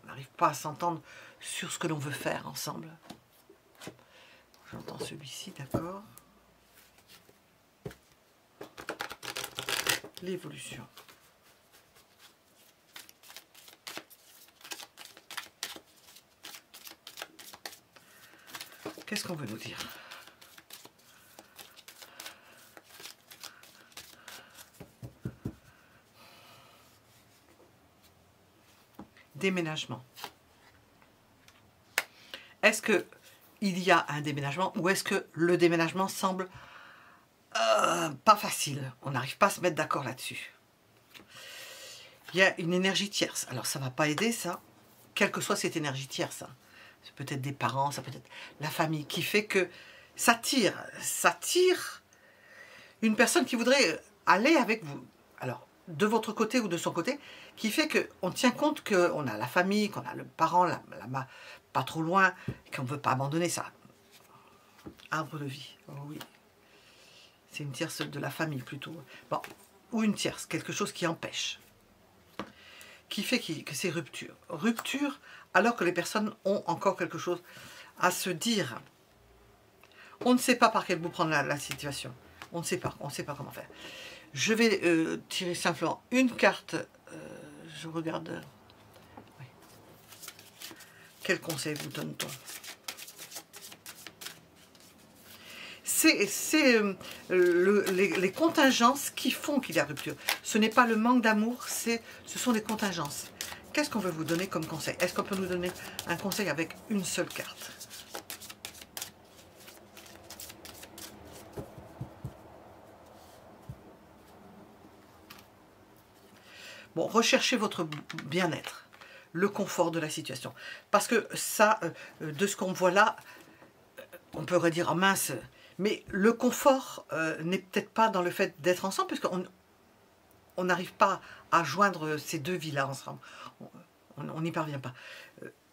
On n'arrive pas à s'entendre sur ce que l'on veut faire ensemble. J'entends celui-ci, d'accord. L'évolution. Qu'est-ce qu'on veut nous dire? Déménagement. Est-ce que il y a un déménagement ou est-ce que le déménagement semble pas facile? On n'arrive pas à se mettre d'accord là-dessus. Il y a une énergie tierce. Alors ça ne va pas aider ça, quelle que soit cette énergie tierce. Hein. C'est peut-être des parents, ça peut être la famille qui fait que ça tire une personne qui voudrait aller avec vous. Alors, de votre côté ou de son côté, qui fait qu'on tient compte qu'on a la famille, qu'on a le parent, pas trop loin, qu'on ne veut pas abandonner ça. Arbre de vie, oh oui. C'est une tierce de la famille plutôt. Bon, ou une tierce, quelque chose qui empêche. Qui fait que c'est rupture. Rupture alors que les personnes ont encore quelque chose à se dire. On ne sait pas par quel bout prendre la situation. On ne sait pas comment faire. Je vais tirer simplement une carte. Je regarde. Oui. Quel conseil vous donne-t-on? C'est les contingences qui font qu'il y a rupture. Ce n'est pas le manque d'amour, ce sont des contingences. Qu'est-ce qu'on veut vous donner comme conseil? Est-ce qu'on peut nous donner un conseil avec une seule carte? Bon, recherchez votre bien-être, le confort de la situation. Parce que ça, de ce qu'on voit là, on pourrait dire, oh mince, mais le confort n'est peut-être pas dans le fait d'être ensemble, puisqu'on n'arrive pas à joindre ces deux vies-là ensemble. On n'y parvient pas.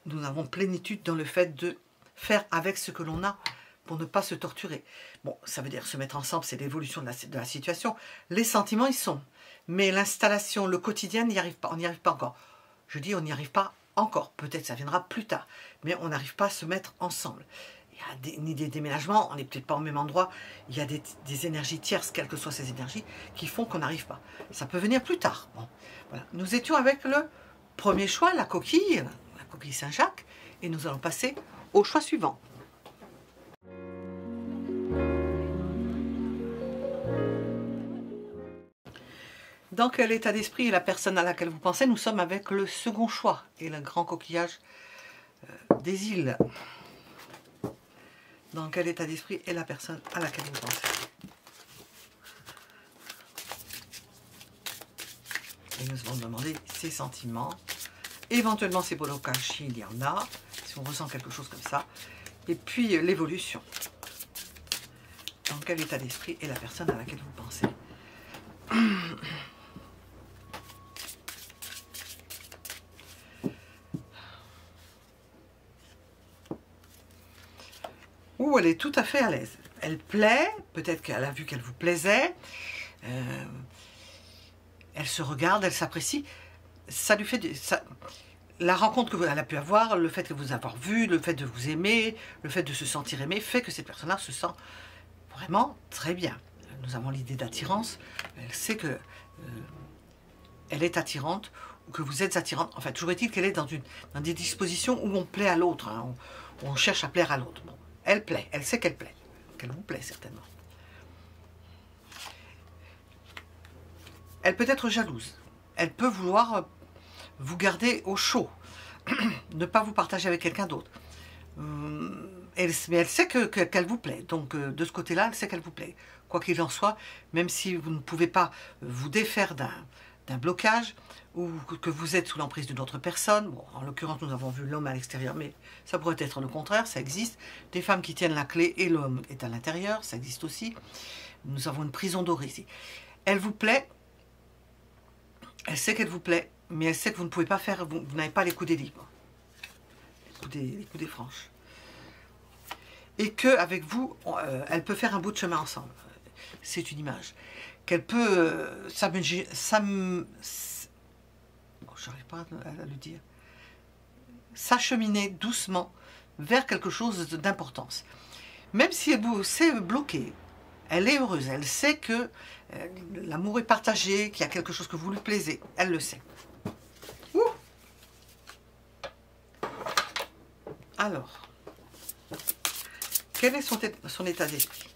Nous avons plénitude dans le fait de faire avec ce que l'on a pour ne pas se torturer. Bon, ça veut dire se mettre ensemble, c'est l'évolution de la situation. Les sentiments, ils sont. Mais l'installation, le quotidien, n'y arrive pas. On n'y arrive pas encore. Je dis, on n'y arrive pas encore. Peut-être ça viendra plus tard. Mais on n'arrive pas à se mettre ensemble. Il y a ni des déménagements, on n'est peut-être pas au même endroit. Il y a des énergies tierces, quelles que soient ces énergies, qui font qu'on n'arrive pas. Ça peut venir plus tard. Bon, voilà. Nous étions avec le premier choix, la coquille Saint-Jacques. Et nous allons passer au choix suivant. Dans quel état d'esprit est la personne à laquelle vous pensez? Nous sommes avec le second choix et le grand coquillage des îles. Dans quel état d'esprit est la personne à laquelle vous pensez? Et nous allons demander ses sentiments. Éventuellement ses blocages s'il y en a, si on ressent quelque chose comme ça. Et puis l'évolution. Dans quel état d'esprit est la personne à laquelle vous pensez? Ou elle est tout à fait à l'aise. Elle plaît, peut-être qu'elle a vu qu'elle vous plaisait. Elle se regarde, elle s'apprécie. Ça lui fait... la rencontre qu'elle a pu avoir, le fait de vous avoir vu, le fait de vous aimer, le fait de se sentir aimé, fait que cette personne-là se sent vraiment très bien. Nous avons l'idée d'attirance. Elle sait que elle est attirante ou que vous êtes attirante. Enfin, toujours est-il qu'elle est dans des dispositions où on plaît à l'autre. Hein, où on cherche à plaire à l'autre. Bon, elle plaît, elle sait qu'elle plaît. Qu'elle vous plaît certainement. Elle peut être jalouse. Elle peut vouloir vous garder au chaud. Ne pas vous partager avec quelqu'un d'autre. Mais elle sait qu'elle vous plaît. Donc, de ce côté-là, elle sait qu'elle vous plaît. Quoi qu'il en soit, même si vous ne pouvez pas vous défaire d'un blocage ou que vous êtes sous l'emprise d'une autre personne, bon, en l'occurrence, nous avons vu l'homme à l'extérieur, mais ça pourrait être le contraire, ça existe. Des femmes qui tiennent la clé et l'homme est à l'intérieur, ça existe aussi. Nous avons une prison dorée ici. Elle vous plaît, elle sait qu'elle vous plaît, mais elle sait que vous ne pouvez pas faire, vous n'avez pas les coudées libres, les coudées franches. Et qu'avec vous, elle peut faire un bout de chemin ensemble. C'est une image. Qu'elle peut j'arrive pas à le dire. S'acheminer doucement vers quelque chose d'importance. Même si elle s'est bloquée, elle est heureuse. Elle sait que l'amour est partagé, qu'il y a quelque chose que vous lui plaisez. Elle le sait. Ouh. Alors, quel est son état d'esprit?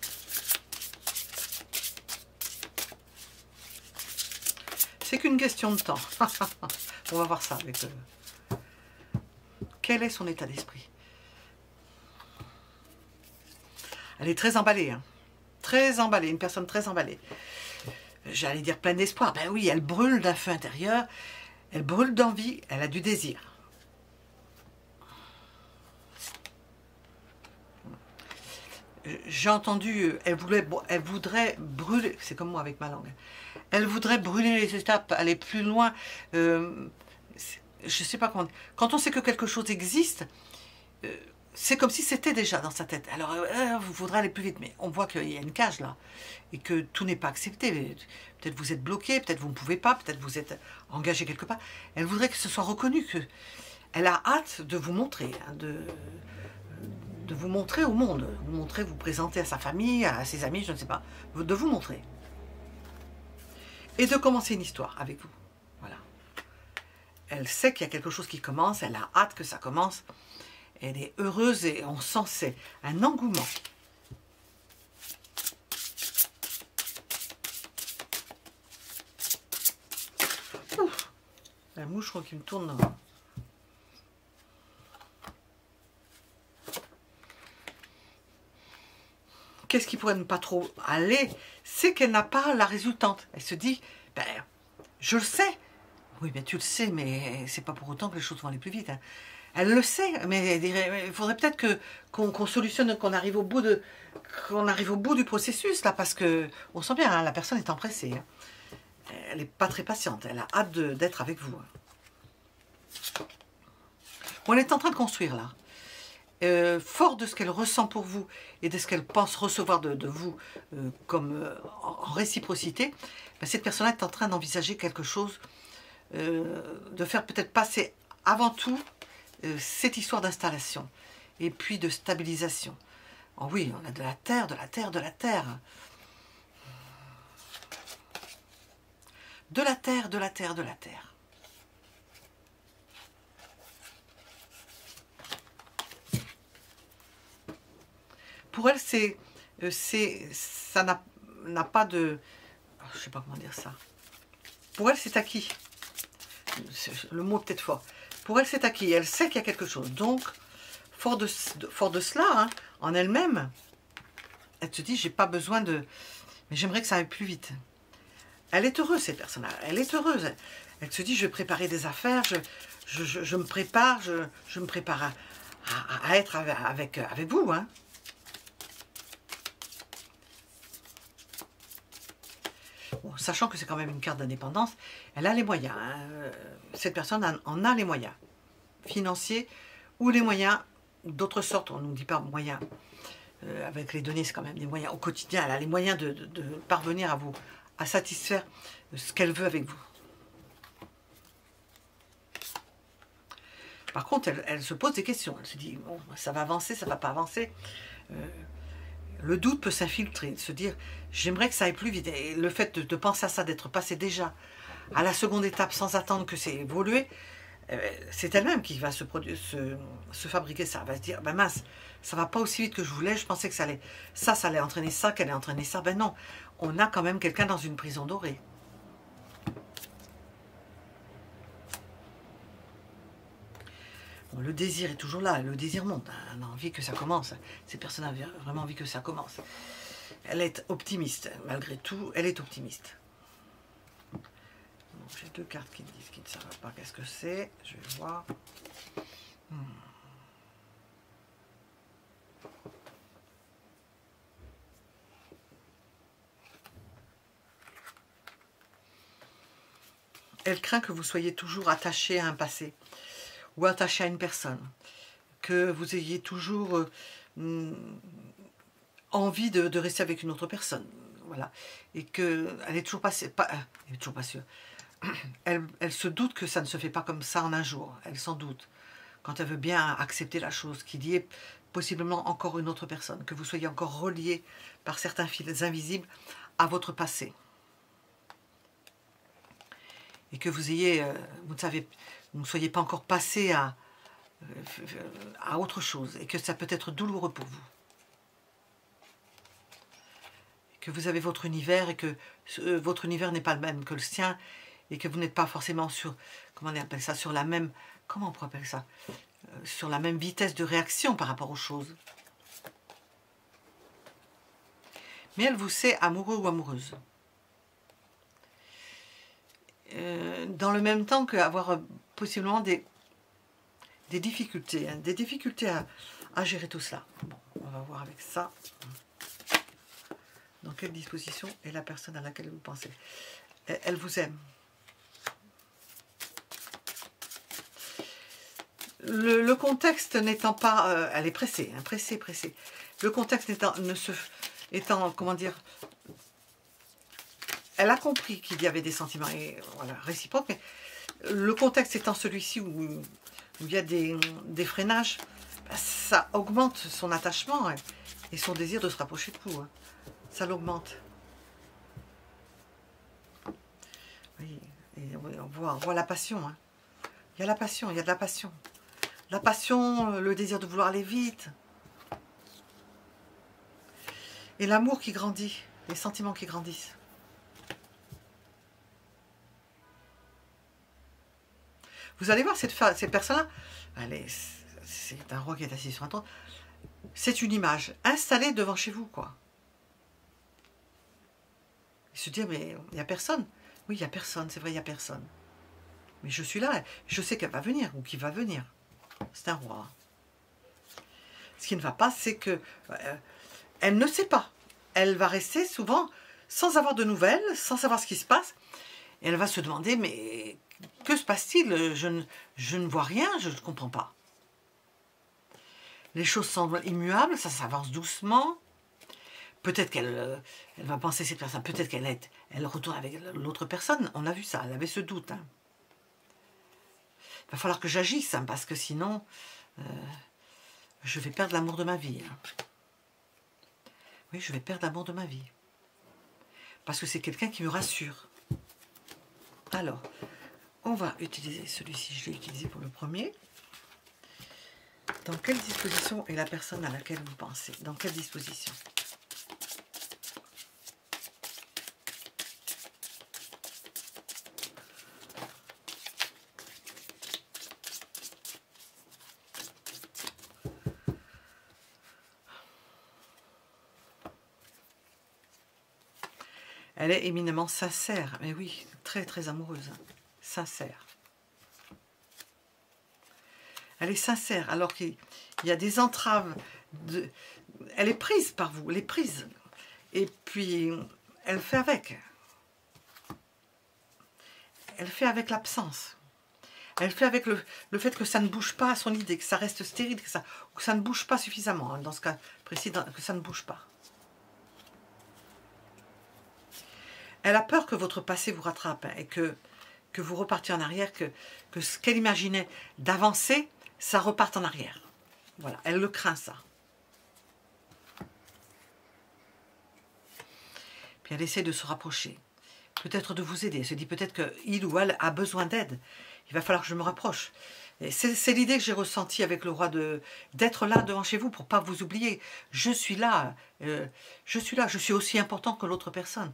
C'est qu'une question de temps. On va voir ça avec eux. Quel est son état d'esprit? Elle est très emballée. Hein. Très emballée, une personne très emballée. J'allais dire pleine d'espoir. Ben oui, elle brûle d'un feu intérieur. Elle brûle d'envie. Elle a du désir. J'ai entendu, elle voudrait brûler, c'est comme moi avec ma langue, elle voudrait brûler les étapes, aller plus loin, je ne sais pas comment, quand on sait que quelque chose existe, c'est comme si c'était déjà dans sa tête, alors vous voudrez aller plus vite, mais on voit qu'il y a une cage là, et que tout n'est pas accepté, peut-être vous êtes bloqué, peut-être vous ne pouvez pas, peut-être vous êtes engagé quelque part, elle voudrait que ce soit reconnu, elle a hâte de vous montrer, hein, de vous montrer au monde, vous présenter à sa famille, à ses amis, je ne sais pas, de vous montrer. Et de commencer une histoire avec vous. Voilà. Elle sait qu'il y a quelque chose qui commence, elle a hâte que ça commence. Elle est heureuse et on sent c'est un engouement. Ouf, la mouche qui me tourne dans... Qu'est-ce qui pourrait ne pas trop aller? C'est qu'elle n'a pas la résultante. Elle se dit, ben, je le sais. Oui, ben tu le sais, mais c'est pas pour autant que les choses vont aller plus vite. Hein. Elle le sait, mais elle dirait, il faudrait peut-être qu'on solutionne, qu'on arrive au bout du processus là, parce que on sent bien, hein, la personne est empressée. Hein. Elle n'est pas très patiente. Elle a hâte d'être avec vous. Hein. Bon, elle est en train de construire là. Fort de ce qu'elle ressent pour vous et de ce qu'elle pense recevoir de vous comme en réciprocité, ben cette personne est en train d'envisager quelque chose, de faire peut-être passer avant tout cette histoire d'installation et puis de stabilisation. Oh oui, on a de la terre, de la terre, de la terre. De la terre, de la terre, de la terre. Pour elle, ça n'a pas de... Je ne sais pas comment dire ça. Pour elle, c'est acquis. Le mot est peut-être fort. Pour elle, c'est acquis. Elle sait qu'il y a quelque chose. Donc, fort de cela, hein, en elle-même, elle se dit, j'ai pas besoin de... Mais j'aimerais que ça aille plus vite. Elle est heureuse, cette personne-là. Elle est heureuse. Elle se dit, je vais préparer des affaires, je me prépare, je me prépare à être avec vous. Hein. Bon, sachant que c'est quand même une carte d'indépendance, elle a les moyens. Hein. Cette personne en a les moyens financiers ou les moyens d'autres sortes. On ne nous dit pas moyens. Avec les données, c'est quand même des moyens au quotidien. Elle a les moyens de parvenir à satisfaire ce qu'elle veut avec vous. Par contre, elle se pose des questions. Elle se dit, bon, ça va avancer, ça ne va pas avancer. Le doute peut s'infiltrer, se dire, j'aimerais que ça aille plus vite. Et le fait de penser à ça, d'être passé déjà à la seconde étape sans attendre que c'est évolué, c'est elle-même qui va se fabriquer ça. Elle va se dire, ben mince, ça va pas aussi vite que je voulais, je pensais que ça allait entraîner ça, qu'elle allait entraîner ça. Ben non, on a quand même quelqu'un dans une prison dorée. Bon, le désir est toujours là, le désir monte, on a envie que ça commence. Ces personnes ont vraiment envie que ça commence. Elle est optimiste, malgré tout, elle est optimiste. J'ai deux cartes qui me disent qu'ils ne savent pas qu'est-ce que c'est. Je vais voir. Elle craint que vous soyez toujours attaché à un passé ou attaché à une personne. Que vous ayez toujours envie de rester avec une autre personne. Voilà. Et qu'elle n'est toujours pas sûre. Elle se doute que ça ne se fait pas comme ça en un jour. Elle s'en doute. Quand elle veut bien accepter la chose, qu'il y ait possiblement encore une autre personne, que vous soyez encore relié par certains fils invisibles à votre passé. Et que vous ayez, vous ne soyez pas encore passé à autre chose. Et que ça peut être douloureux pour vous. Que vous avez votre univers et que votre univers n'est pas le même que le sien. Et que vous n'êtes pas forcément sur, comment on appelle ça, sur la même, comment on pourrait appeler ça, sur la même vitesse de réaction par rapport aux choses. Mais elle vous sait amoureux ou amoureuse. Dans le même temps qu'avoir possiblement des difficultés, hein, des difficultés à gérer tout cela. Bon, on va voir avec ça. Dans quelle disposition est la personne à laquelle vous pensez? Elle vous aime. Le contexte n'étant pas... elle est pressée, hein, pressée. Le contexte étant, comment dire... Elle a compris qu'il y avait des sentiments voilà, réciproques, mais le contexte étant celui-ci où il y a des freinages, ça augmente son attachement et son désir de se rapprocher de vous. Hein. Ça l'augmente. Oui, et on voit la passion. Hein. Il y a la passion, il y a de la passion. La passion, le désir de vouloir aller vite. Et l'amour qui grandit, les sentiments qui grandissent. Vous allez voir cette personne-là, c'est un roi qui est assis sur un trône. C'est une image installée devant chez vous, quoi. Et se dire, mais il n'y a personne. Oui, il n'y a personne, c'est vrai, il n'y a personne. Mais je suis là, je sais qu'elle va venir, ou qu'il va venir. C'est un roi. Ce qui ne va pas, c'est que elle ne sait pas. Elle va rester souvent sans avoir de nouvelles, sans savoir ce qui se passe. Et elle va se demander, mais que se passe-t-il? Je ne vois rien, je ne comprends pas. Les choses semblent immuables, ça s'avance doucement. Peut-être qu'elle va penser cette personne, peut-être elle retourne avec l'autre personne. On a vu ça, elle avait ce doute. Hein. Il va falloir que j'agisse, hein, parce que sinon, je vais perdre l'amour de ma vie. Hein. Oui, je vais perdre l'amour de ma vie. Parce que c'est quelqu'un qui me rassure. Alors, on va utiliser celui-ci, je l'ai utilisé pour le premier. Dans quelle disposition est la personne à laquelle vous pensez? Dans quelle disposition? Elle est éminemment sincère. Mais oui, très très amoureuse. Hein. Sincère. Elle est sincère, alors qu'il y a des entraves. Elle est prise par vous, elle est prise. Et puis, elle fait avec. Elle fait avec l'absence. Elle fait avec le fait que ça ne bouge pas à son idée, que ça reste stérile, que ça ne bouge pas suffisamment. Hein, dans ce cas précis, que ça ne bouge pas. Elle a peur que votre passé vous rattrape hein, et que vous repartiez en arrière, que ce qu'elle imaginait d'avancer, ça reparte en arrière. Voilà, elle le craint ça. Puis elle essaie de se rapprocher, peut-être de vous aider. Elle se dit peut-être qu'il ou elle a besoin d'aide. Il va falloir que je me rapproche. C'est l'idée que j'ai ressentie avec le roi d'être là devant chez vous pour ne pas vous oublier. Je suis là, je suis aussi important que l'autre personne.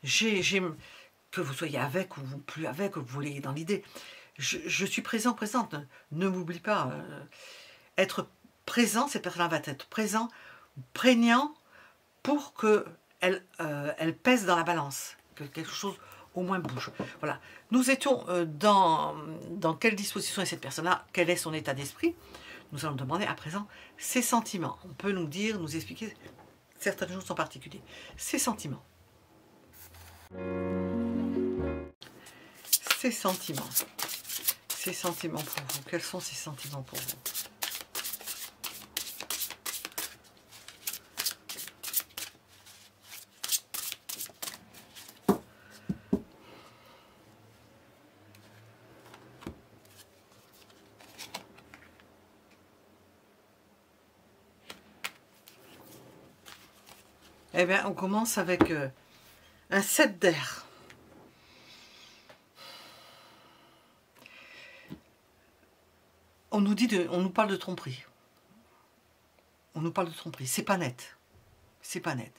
Que vous soyez avec ou plus avec, que vous voulez dans l'idée. Je suis présent, présente. Ne m'oublie pas. Être présent, cette personne va être présent, prégnant pour que elle pèse dans la balance, que quelque chose au moins bouge. Voilà. Nous étions dans quelle disposition est cette personne-là, quel est son état d'esprit. Nous allons demander à présent ses sentiments. On peut nous dire, nous expliquer certaines choses en particulier. Ses sentiments. Ses sentiments. Ses sentiments pour vous. Quels sont ses sentiments pour vous? Eh bien, on commence avec un 7 d'air. On nous parle de tromperie. On nous parle de tromperie. C'est pas net. C'est pas net.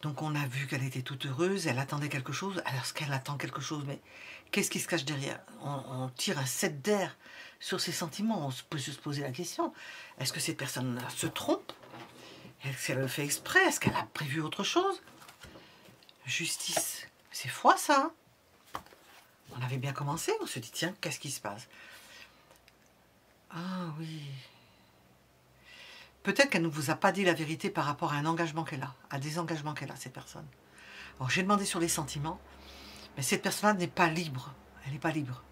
Donc on a vu qu'elle était toute heureuse, elle attendait quelque chose. Alors est-ce qu'elle attend quelque chose? Mais qu'est-ce qui se cache derrière? On tire un 7 d'air sur ses sentiments. On peut se poser la question. Est-ce que cette personne se trompe? Est-ce qu'elle le fait exprès? Est-ce qu'elle a prévu autre chose? Justice. C'est froid ça. Hein? On avait bien commencé. On se dit tiens, qu'est-ce qui se passe? Ah oui. Peut-être qu'elle ne vous a pas dit la vérité par rapport à un engagement qu'elle a, à des engagements qu'elle a, cette personne. Alors j'ai demandé sur les sentiments, mais cette personne-là n'est pas libre. Elle n'est pas libre.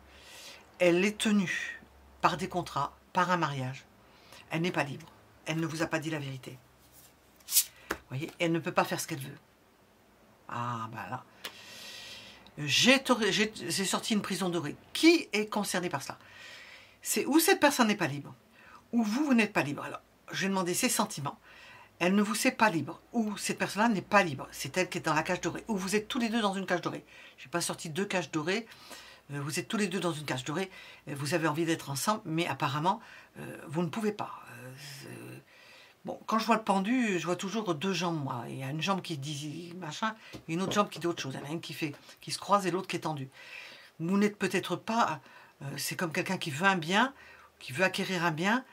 Elle est tenue par des contrats, par un mariage. Elle n'est pas libre. Elle ne vous a pas dit la vérité. Vous voyez, elle ne peut pas faire ce qu'elle veut. Ah, ben là. J'ai sorti une prison dorée. Qui est concerné par cela? C'est où cette personne n'est pas libre, ou vous n'êtes pas libre. Alors, j'ai demandé ses sentiments. Elle ne vous sait pas libre, ou cette personne-là n'est pas libre. C'est elle qui est dans la cage dorée, ou vous êtes tous les deux dans une cage dorée. Je n'ai pas sorti 2 cages dorées. Vous êtes tous les deux dans une cage dorée. Vous avez envie d'être ensemble, mais apparemment, vous ne pouvez pas. Bon, quand je vois le pendu, je vois toujours 2 jambes, moi. Il y a une jambe qui dit machin, et une autre jambe qui dit autre chose. Il y en a une qui se croise et l'autre qui est tendue. Vous n'êtes peut-être pas... c'est comme quelqu'un qui veut un bien, qui veut acquérir un bien.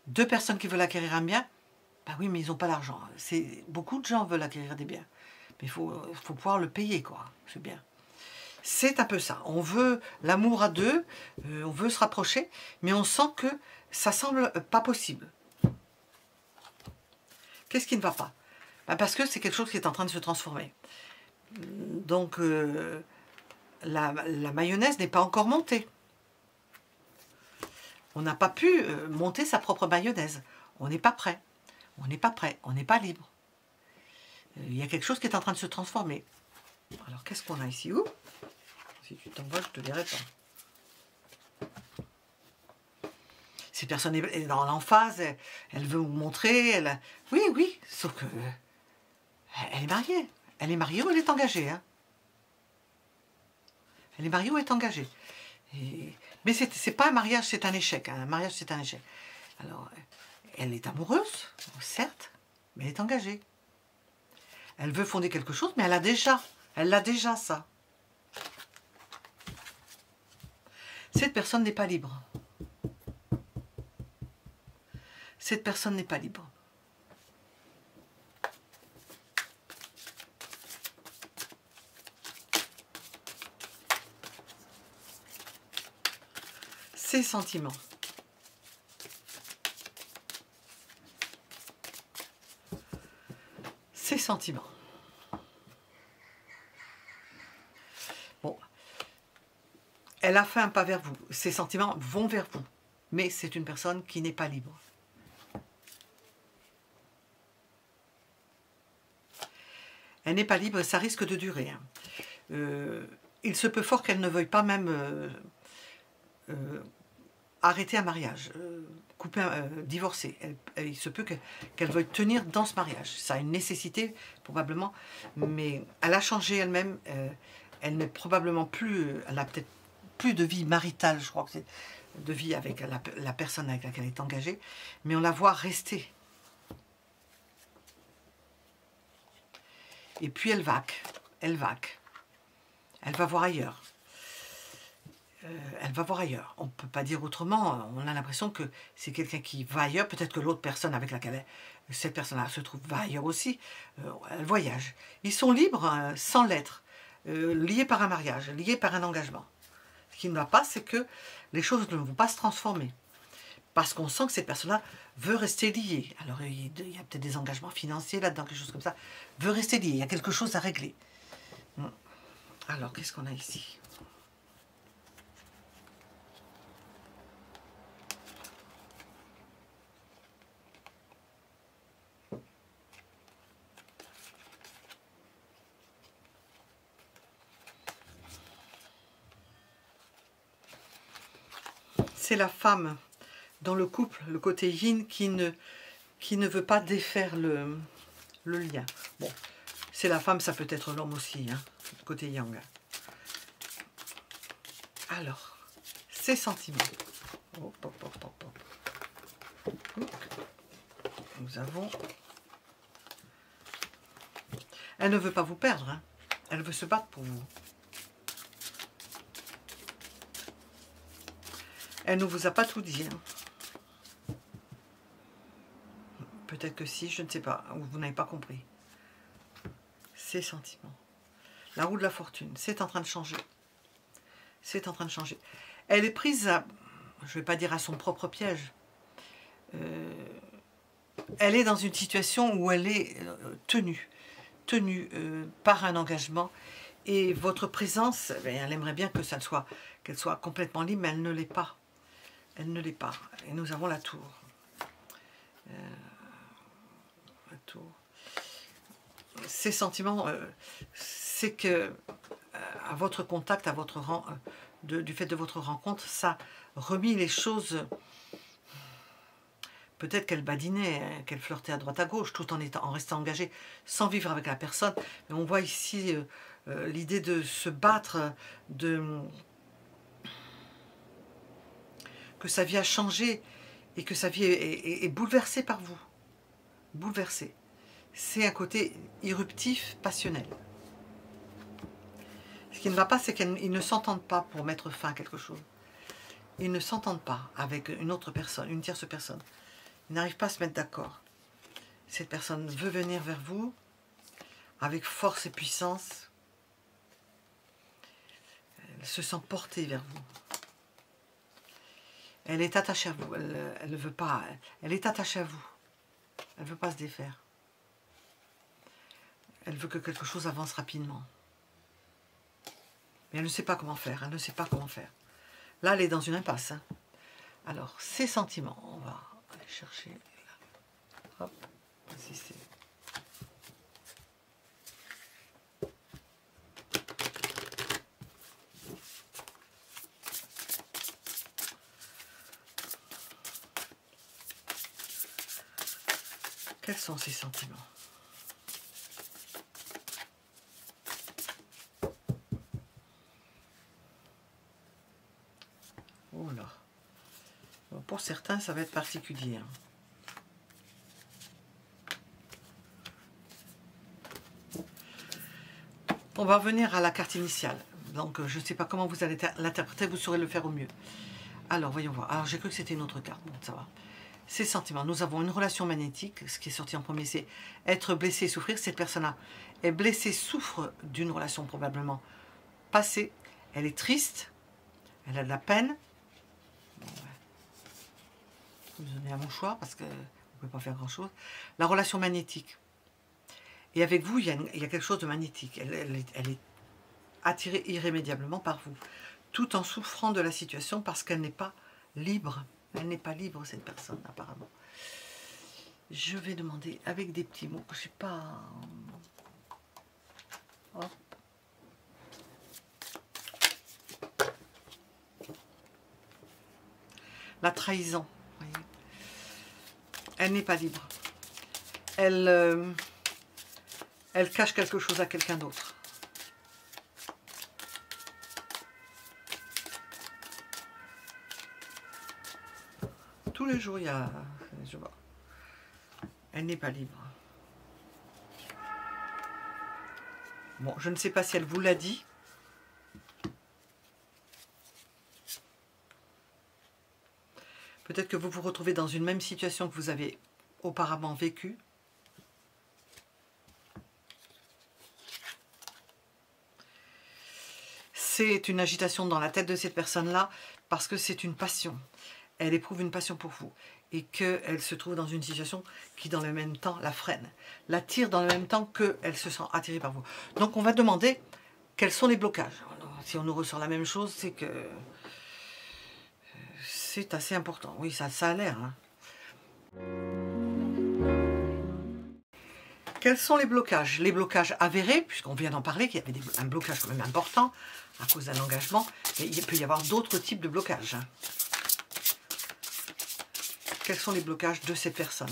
2 personnes qui veulent acquérir un bien. Ben oui, mais ils n'ont pas l'argent. Beaucoup de gens veulent acquérir des biens. Mais il faut pouvoir le payer, quoi, ce bien. C'est un peu ça. On veut l'amour à 2, on veut se rapprocher, mais on sent que ça semble pas possible. Qu'est-ce qui ne va pas? Ben parce que c'est quelque chose qui est en train de se transformer. Donc, la mayonnaise n'est pas encore montée. On n'a pas pu monter sa propre mayonnaise. On n'est pas prêt. On n'est pas prêt. On n'est pas libre. Il y a quelque chose qui est en train de se transformer. Alors, qu'est-ce qu'on a ici? Où? Si tu t'en vas, je ne te dirai pas. Cette personne est dans l'emphase. Elle veut vous montrer. Oui, oui. Sauf que... elle est mariée. Elle est mariée ou elle est engagée, hein? Elle est mariée ou elle est engagée. Mais c'est pas un mariage, c'est un échec. Hein. Un mariage, c'est un échec. Alors, elle est amoureuse, certes, mais elle est engagée. Elle veut fonder quelque chose, mais elle l'a déjà, ça. Cette personne n'est pas libre. Cette personne n'est pas libre. Ses sentiments. Ses sentiments. Bon. Elle a fait un pas vers vous. Ses sentiments vont vers vous. Mais c'est une personne qui n'est pas libre. Elle n'est pas libre, ça risque de durer. Il se peut fort qu'elle ne veuille pas même arrêter un mariage, divorcer. Il se peut qu'elle veuille tenir dans ce mariage. Ça a une nécessité, probablement, mais elle a changé elle-même. Elle n'est probablement plus, elle a peut-être plus de vie maritale, je crois que c'est de vie avec la personne avec laquelle elle est engagée, mais on la voit rester. Et puis elle vaque, elle va voir ailleurs. Elle va voir ailleurs. On ne peut pas dire autrement, on a l'impression que c'est quelqu'un qui va ailleurs, peut-être que l'autre personne avec laquelle cette personne-là se trouve va ailleurs aussi, elle voyage. Ils sont libres sans l'être, liés par un mariage, liés par un engagement. Ce qui ne va pas, c'est que les choses ne vont pas se transformer. Parce qu'on sent que cette personne-là veut rester liée. Alors, il y a peut-être des engagements financiers là-dedans, quelque chose comme ça. Veut rester liée, il y a quelque chose à régler. Alors, qu'est-ce qu'on a ici? C'est la femme dans le couple, le côté yin, qui ne veut pas défaire le lien. Bon, c'est la femme, ça peut être l'homme aussi, hein, le côté yang. Alors, ses sentiments. Hop, hop, hop, hop, hop. Nous avons... Elle ne veut pas vous perdre, hein. Elle veut se battre pour vous. Elle ne vous a pas tout dit. Hein. Peut-être que si, je ne sais pas. Ou vous n'avez pas compris. Ses sentiments. La roue de la fortune. C'est en train de changer. C'est en train de changer. Elle est prise à... Je ne vais pas dire à son propre piège. Elle est dans une situation où elle est tenue par un engagement. Et votre présence, elle aimerait bien que ça soit, qu'elle soit complètement libre, mais elle ne l'est pas. Elle ne l'est pas. Et nous avons la tour. La tour. Ces sentiments, c'est que à votre contact, à votre du fait de votre rencontre, ça remis les choses. Peut-être qu'elle badinait, hein, qu'elle flirtait à droite à gauche, tout en restant engagée, sans vivre avec la personne. Mais on voit ici l'idée de se battre, que sa vie a changé et que sa vie est bouleversée par vous. Bouleversée. C'est un côté irruptif, passionnel. Ce qui ne va pas, c'est qu'ils ne s'entendent pas pour mettre fin à quelque chose. Ils ne s'entendent pas avec une autre personne, une tierce personne. Ils n'arrivent pas à se mettre d'accord. Cette personne veut venir vers vous avec force et puissance. Elle se sent portée vers vous. Elle est attachée à vous. Elle ne veut pas. Elle est attachée à vous. Elle ne veut pas se défaire. Elle veut que quelque chose avance rapidement. Mais elle ne sait pas comment faire. Elle ne sait pas comment faire. Là, elle est dans une impasse. Hein. Alors, ses sentiments. On va aller chercher. Là. Hop. Voici c'est. Quels sont ses sentiments? Oh là. Bon, pour certains, ça va être particulier. Hein. On va revenir à la carte initiale. Donc, je ne sais pas comment vous allez l'interpréter, vous saurez le faire au mieux. Alors, voyons voir. Alors, j'ai cru que c'était une autre carte. Bon, ça va. Ces sentiments. Nous avons une relation magnétique. Ce qui est sorti en premier, c'est être blessé et souffrir. Cette personne-là est blessée, souffre d'une relation probablement passée. Elle est triste. Elle a de la peine. vous donnez un mouchoir parce que vous ne pouvez pas faire grand-chose. La relation magnétique. Et avec vous, il y a quelque chose de magnétique. Elle est attirée irrémédiablement par vous, tout en souffrant de la situation parce qu'elle n'est pas libre. Elle n'est pas libre, cette personne, apparemment. Je vais demander avec des petits mots. Je sais pas... Hop. La trahison. Voyez. Elle n'est pas libre. Elle cache quelque chose à quelqu'un d'autre. Tous les jours, il y a... Je vois. Elle n'est pas libre. Bon, je ne sais pas si elle vous l'a dit. Peut-être que vous vous retrouvez dans une même situation que vous avez auparavant vécue. C'est une agitation dans la tête de cette personne-là parce que c'est une passion. Elle éprouve une passion pour vous et qu'elle se trouve dans une situation qui, dans le même temps, la freine, l'attire dans le même temps qu'elle se sent attirée par vous. Donc, on va demander quels sont les blocages. Alors, si on nous ressort la même chose, c'est que c'est assez important. Oui, ça a l'air. Hein. Quels sont les blocages? Les blocages avérés, puisqu'on vient d'en parler, qu'il y avait un blocage quand même important à cause d'un engagement, mais il peut y avoir d'autres types de blocages. Quels sont les blocages de cette personne?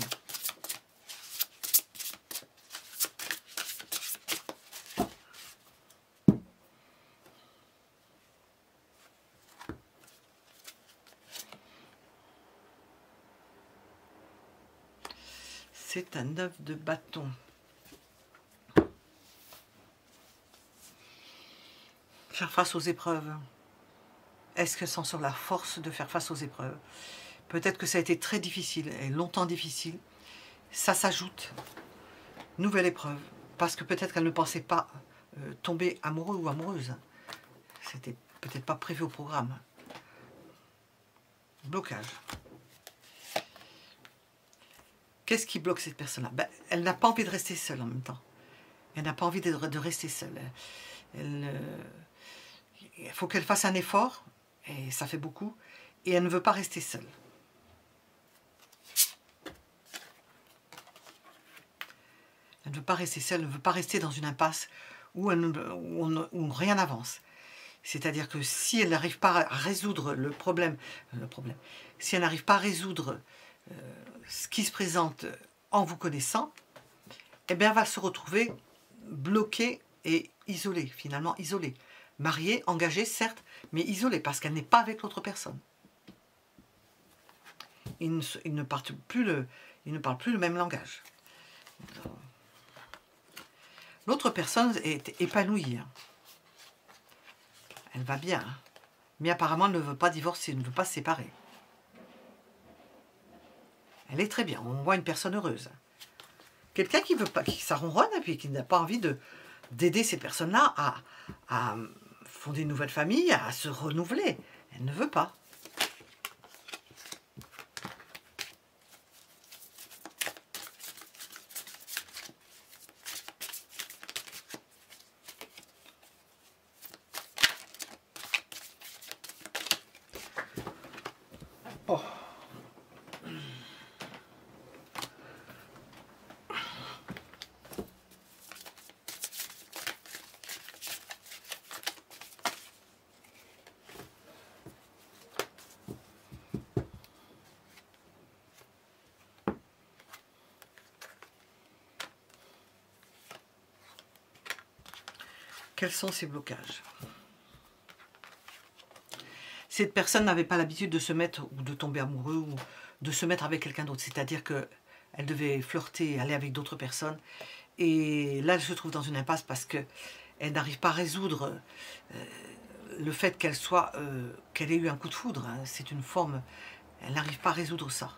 C'est un 9 de bâton. Faire face aux épreuves. Est-ce que sans sur la force de faire face aux épreuves? Peut-être que ça a été très difficile et longtemps difficile. Ça s'ajoute. Nouvelle épreuve. Parce que peut-être qu'elle ne pensait pas tomber amoureux ou amoureuse. C'était peut-être pas prévu au programme. Blocage. Qu'est-ce qui bloque cette personne-là? Ben, elle n'a pas envie de rester seule en même temps. Elle n'a pas envie de rester seule. Il faut qu'elle fasse un effort, et ça fait beaucoup, et elle ne veut pas rester seule. Elle ne veut pas rester seule, elle ne veut pas rester dans une impasse où rien n'avance. C'est-à-dire que si elle n'arrive pas à résoudre le problème, si elle n'arrive pas à résoudre ce qui se présente en vous connaissant, eh bien, elle va se retrouver bloquée et isolée, finalement isolée. Mariée, engagée, certes, mais isolée, parce qu'elle n'est pas avec l'autre personne. Ils ne parlent plus le même langage. L'autre personne est épanouie. Elle va bien, mais apparemment elle ne veut pas divorcer, elle ne veut pas se séparer. Elle est très bien, on voit une personne heureuse. Quelqu'un qui veut pas, qui s'aronronne et puis qui n'a pas envie d'aider ces personnes-là à fonder une nouvelle famille, à se renouveler. Elle ne veut pas. Oh. Quels sont ces blocages? Cette personne n'avait pas l'habitude de se mettre ou de tomber amoureux ou de se mettre avec quelqu'un d'autre. C'est-à-dire qu'elle devait flirter, aller avec d'autres personnes. Et là, elle se trouve dans une impasse parce qu'elle n'arrive pas à résoudre le fait qu'elle ait eu un coup de foudre. Hein. C'est une forme... Elle n'arrive pas à résoudre ça.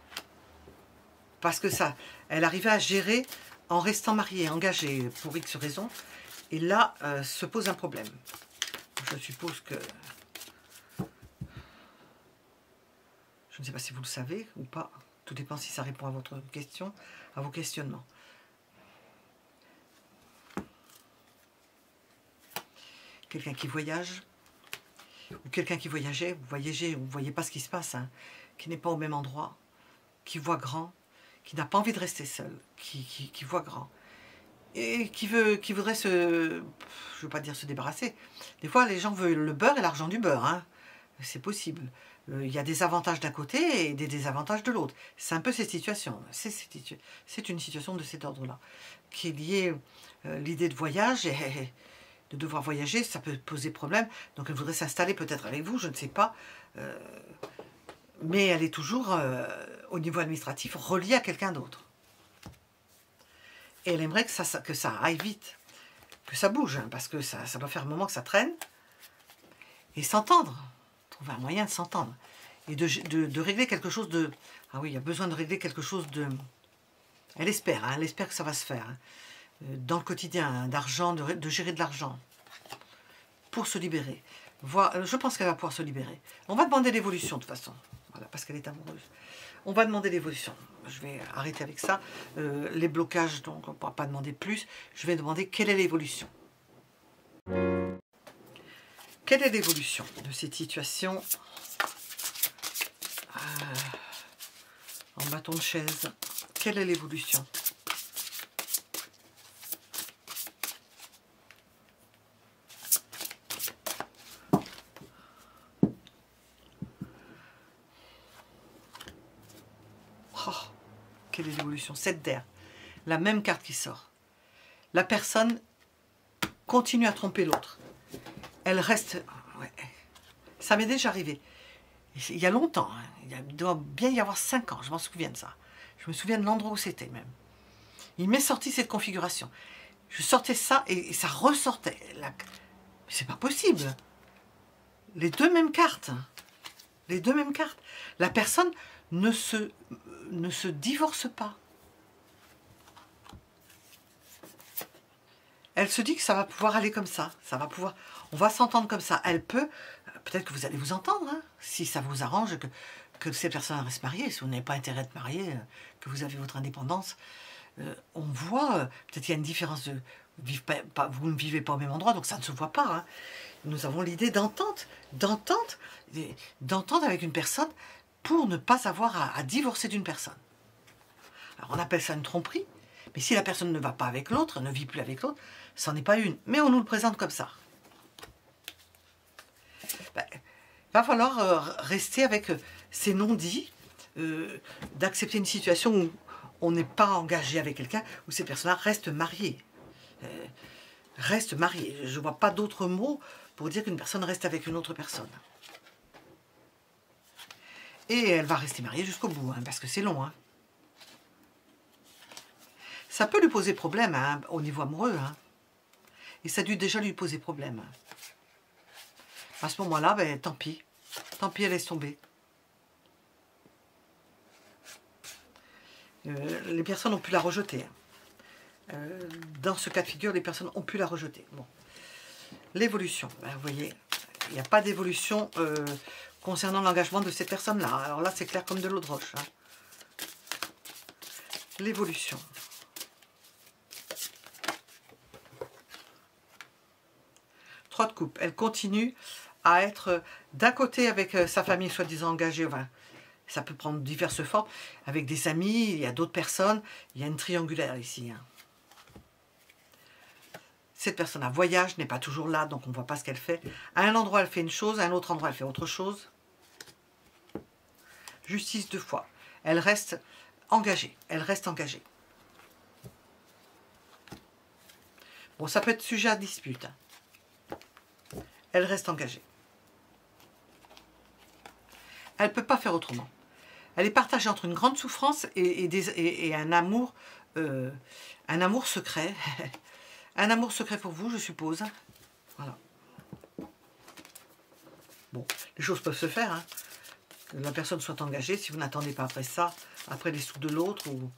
Parce que ça, elle arrivait à gérer en restant mariée, engagée pour X raisons. Et là, se pose un problème. Je suppose que... Je ne sais pas si vous le savez ou pas. Tout dépend si ça répond à votre question, à vos questionnements. Quelqu'un qui voyage, ou quelqu'un qui voyageait, vous ne voyez pas ce qui se passe, hein, qui n'est pas au même endroit, qui voit grand, qui n'a pas envie de rester seul, qui voit grand, et qui voudrait je ne veux pas dire se débarrasser. Des fois, les gens veulent le beurre et l'argent du beurre, hein. C'est possible. Il y a des avantages d'un côté et des désavantages de l'autre. C'est un peu cette situation. C'est une situation de cet ordre-là, qui est liée l'idée de voyage et de devoir voyager, ça peut poser problème. Donc elle voudrait s'installer peut-être avec vous, je ne sais pas. Mais elle est toujours, au niveau administratif, reliée à quelqu'un d'autre. Et elle aimerait que ça aille vite, que ça bouge, hein, parce que ça doit faire un moment que ça traîne. Et s'entendre, trouver un moyen de s'entendre. Et de régler quelque chose de... Ah oui, il y a besoin de régler quelque chose de... Elle espère, hein, elle espère que ça va se faire. Hein, dans le quotidien, hein, d'argent, de gérer de l'argent. Pour se libérer. Je pense qu'elle va pouvoir se libérer. On va demander l'évolution de toute façon. Voilà, parce qu'elle est amoureuse. On va demander l'évolution. Je vais arrêter avec ça. Les blocages, donc on ne pourra pas demander plus. Je vais demander quelle est l'évolution. Quelle est l'évolution de cette situation en bâton de chaise? Quelle est l'évolution? Oh, quelle est l'évolution? 7 d'air. La même carte qui sort. La personne continue à tromper l'autre. Elle reste... Ouais, ça m'est déjà arrivé. Il y a longtemps, hein, il doit bien y avoir 5 ans, je m'en souviens de ça. Je me souviens de l'endroit où c'était même. Il m'est sorti cette configuration. Je sortais ça et ça ressortait. C'est pas possible. Les deux mêmes cartes. Les deux mêmes cartes. La personne ne se divorce pas. Elle se dit que ça va pouvoir aller comme ça. On va s'entendre comme ça. Elle peut... Peut-être que vous allez vous entendre, hein, si ça vous arrange que ces personnes restent mariées. Si vous n'avez pas intérêt de marier, que vous avez votre indépendance. On voit, peut-être qu'il y a une différence de... Vous ne vivez pas au même endroit, donc ça ne se voit pas. Hein. Nous avons l'idée d'entente avec une personne pour ne pas avoir à divorcer d'une personne. Alors on appelle ça une tromperie, mais si la personne ne va pas avec l'autre, ne vit plus avec l'autre, ça n'en est pas une. Mais on nous le présente comme ça. Il va falloir rester avec ces non-dits, d'accepter une situation où on n'est pas engagé avec quelqu'un, où ces personnes-là restent mariées. Restent mariées. Je ne vois pas d'autres mots pour dire qu'une personne reste avec une autre personne. Et elle va rester mariée jusqu'au bout, hein, parce que c'est long. Hein. Ça peut lui poser problème hein, au niveau amoureux. Hein. Et ça a dû déjà lui poser problème. À ce moment-là, ben, tant pis. Tant pis, elle laisse tomber. Les personnes ont pu la rejeter. Dans ce cas de figure, les personnes ont pu la rejeter. Bon. L'évolution. Ben, vous voyez, il n'y a pas d'évolution concernant l'engagement de cette personne-là. Alors là, c'est clair comme de l'eau de roche. Hein. L'évolution. Trois de coupe. Elle continue à être d'un côté avec sa famille soi-disant engagée, enfin, ça peut prendre diverses formes, avec des amis, il y a d'autres personnes, il y a une triangulaire ici. Hein. Cette personne-là voyage, n'est pas toujours là, donc on ne voit pas ce qu'elle fait. À un endroit, elle fait une chose, à un autre endroit, elle fait autre chose. Justice 2 fois. Elle reste engagée, elle reste engagée. Bon, ça peut être sujet à dispute. Hein. Elle reste engagée. Elle ne peut pas faire autrement. Elle est partagée entre une grande souffrance et un amour secret. Un amour secret pour vous, je suppose. Voilà. Bon, les choses peuvent se faire. Hein. Que la personne soit engagée, si vous n'attendez pas après ça, après les sous de l'autre, ou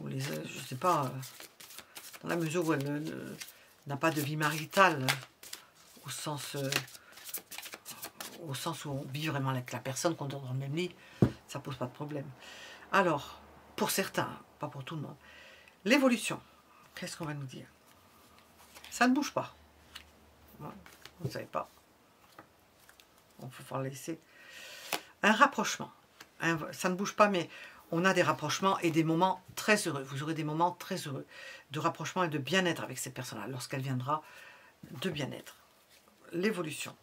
les, je ne sais pas, dans la mesure où elle n'a pas de vie maritale, au sens où on vit vraiment avec la personne, qu'on dort dans le même lit, ça pose pas de problème. Alors, pour certains, pas pour tout le monde. L'évolution, qu'est-ce qu'on va nous dire? Ça ne bouge pas. Vous ne savez pas. On peut falloir laisser. Un rapprochement. Ça ne bouge pas, mais on a des rapprochements et des moments très heureux. Vous aurez des moments très heureux de rapprochement et de bien-être avec cette personne-là, lorsqu'elle viendra de bien-être. L'évolution.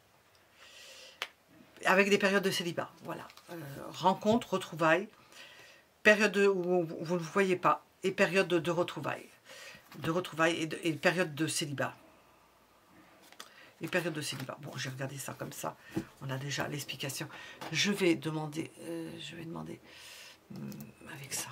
Avec des périodes de célibat, voilà. Rencontres, retrouvailles, période où vous ne vous voyez pas, et période de retrouvailles. Et période de célibat. Et période de célibat. Bon, j'ai regardé ça comme ça. On a déjà l'explication. Je vais demander avec ça.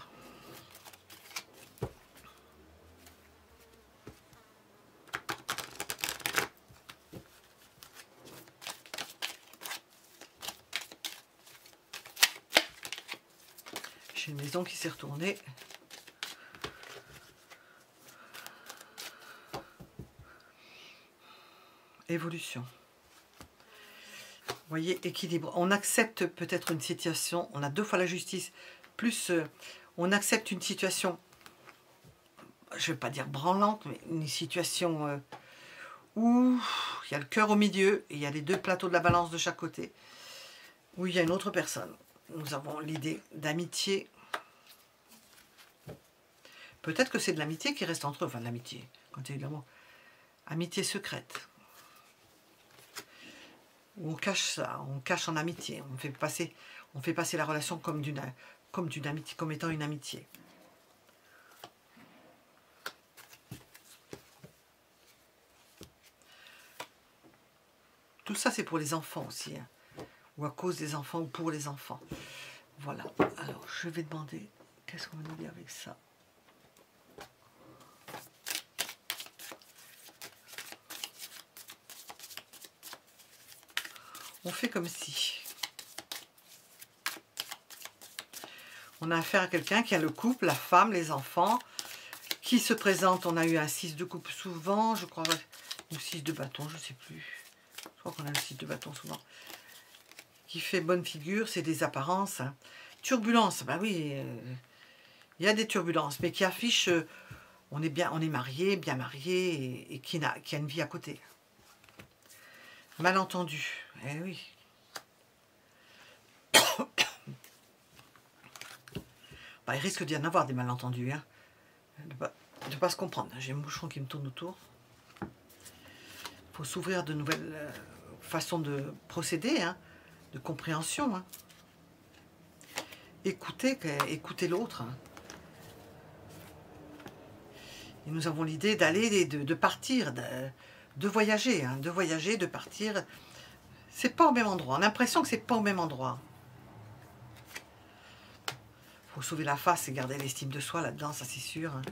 J'ai une maison qui s'est retournée. Évolution. Vous voyez, équilibre. On accepte peut-être une situation, on a 2 fois la justice, plus on accepte une situation, je ne vais pas dire branlante, mais une situation où il y a le cœur au milieu, et il y a les 2 plateaux de la balance de chaque côté, où il y a une autre personne. Nous avons l'idée d'amitié. Peut-être que c'est de l'amitié qui reste entre eux, enfin de l'amitié, quand il y a eu l'amour. Amitié secrète. On cache ça, on cache en amitié, on fait passer la relation comme d'une amitié, comme étant une amitié. Tout ça c'est pour les enfants aussi, hein, ou à cause des enfants ou pour les enfants. Voilà, alors je vais demander, qu'est-ce qu'on va nous dire avec ça? On fait comme si on a affaire à quelqu'un qui a le couple, la femme, les enfants, qui se présente. On a eu un 6 de coupe souvent, je crois, ou 6 de bâton, je ne sais plus. Je crois qu'on a le 6 de bâton souvent. Qui fait bonne figure, c'est des apparences. Hein. Turbulence, bah oui, il y a des turbulences, mais qui affiche, on est marié, bien marié, et qui a une vie à côté. Malentendu, eh oui. Bah, il risque d'y en avoir des malentendus, hein. De pas se comprendre. J'ai un bouchon qui me tourne autour. Il faut s'ouvrir de nouvelles façons de procéder, hein, de compréhension. Hein. Écoutez l'autre. Hein. Et nous avons l'idée d'aller, de partir, de voyager, hein, de partir. C'est pas au même endroit. On a l'impression que c'est pas au même endroit. Il faut sauver la face et garder l'estime de soi là-dedans, ça c'est sûr. Hein.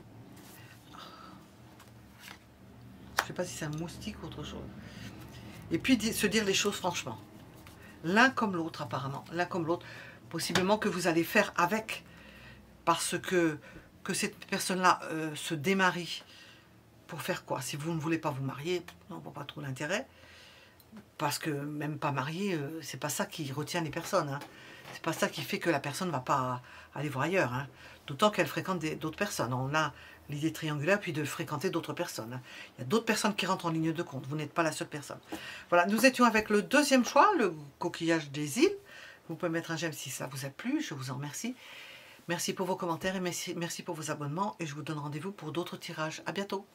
Je ne sais pas si c'est un moustique ou autre chose. Et puis se dire les choses franchement. L'un comme l'autre apparemment. L'un comme l'autre. Possiblement que vous allez faire avec. Parce que cette personne-là se démarie. Pour faire quoi? Si vous ne voulez pas vous marier, non, on voit pas trop l'intérêt. Parce que même pas marié, c'est pas ça qui retient les personnes. Hein. C'est pas ça qui fait que la personne ne va pas aller voir ailleurs. Hein. D'autant qu'elle fréquente d'autres personnes. On a l'idée triangulaire, puis de fréquenter d'autres personnes. Hein. Il y a d'autres personnes qui rentrent en ligne de compte. Vous n'êtes pas la seule personne. Voilà, nous étions avec le 2e choix, le coquillage des îles. Vous pouvez mettre un j'aime si ça vous a plu. Je vous en remercie. Merci pour vos commentaires et merci pour vos abonnements. Et je vous donne rendez-vous pour d'autres tirages. À bientôt.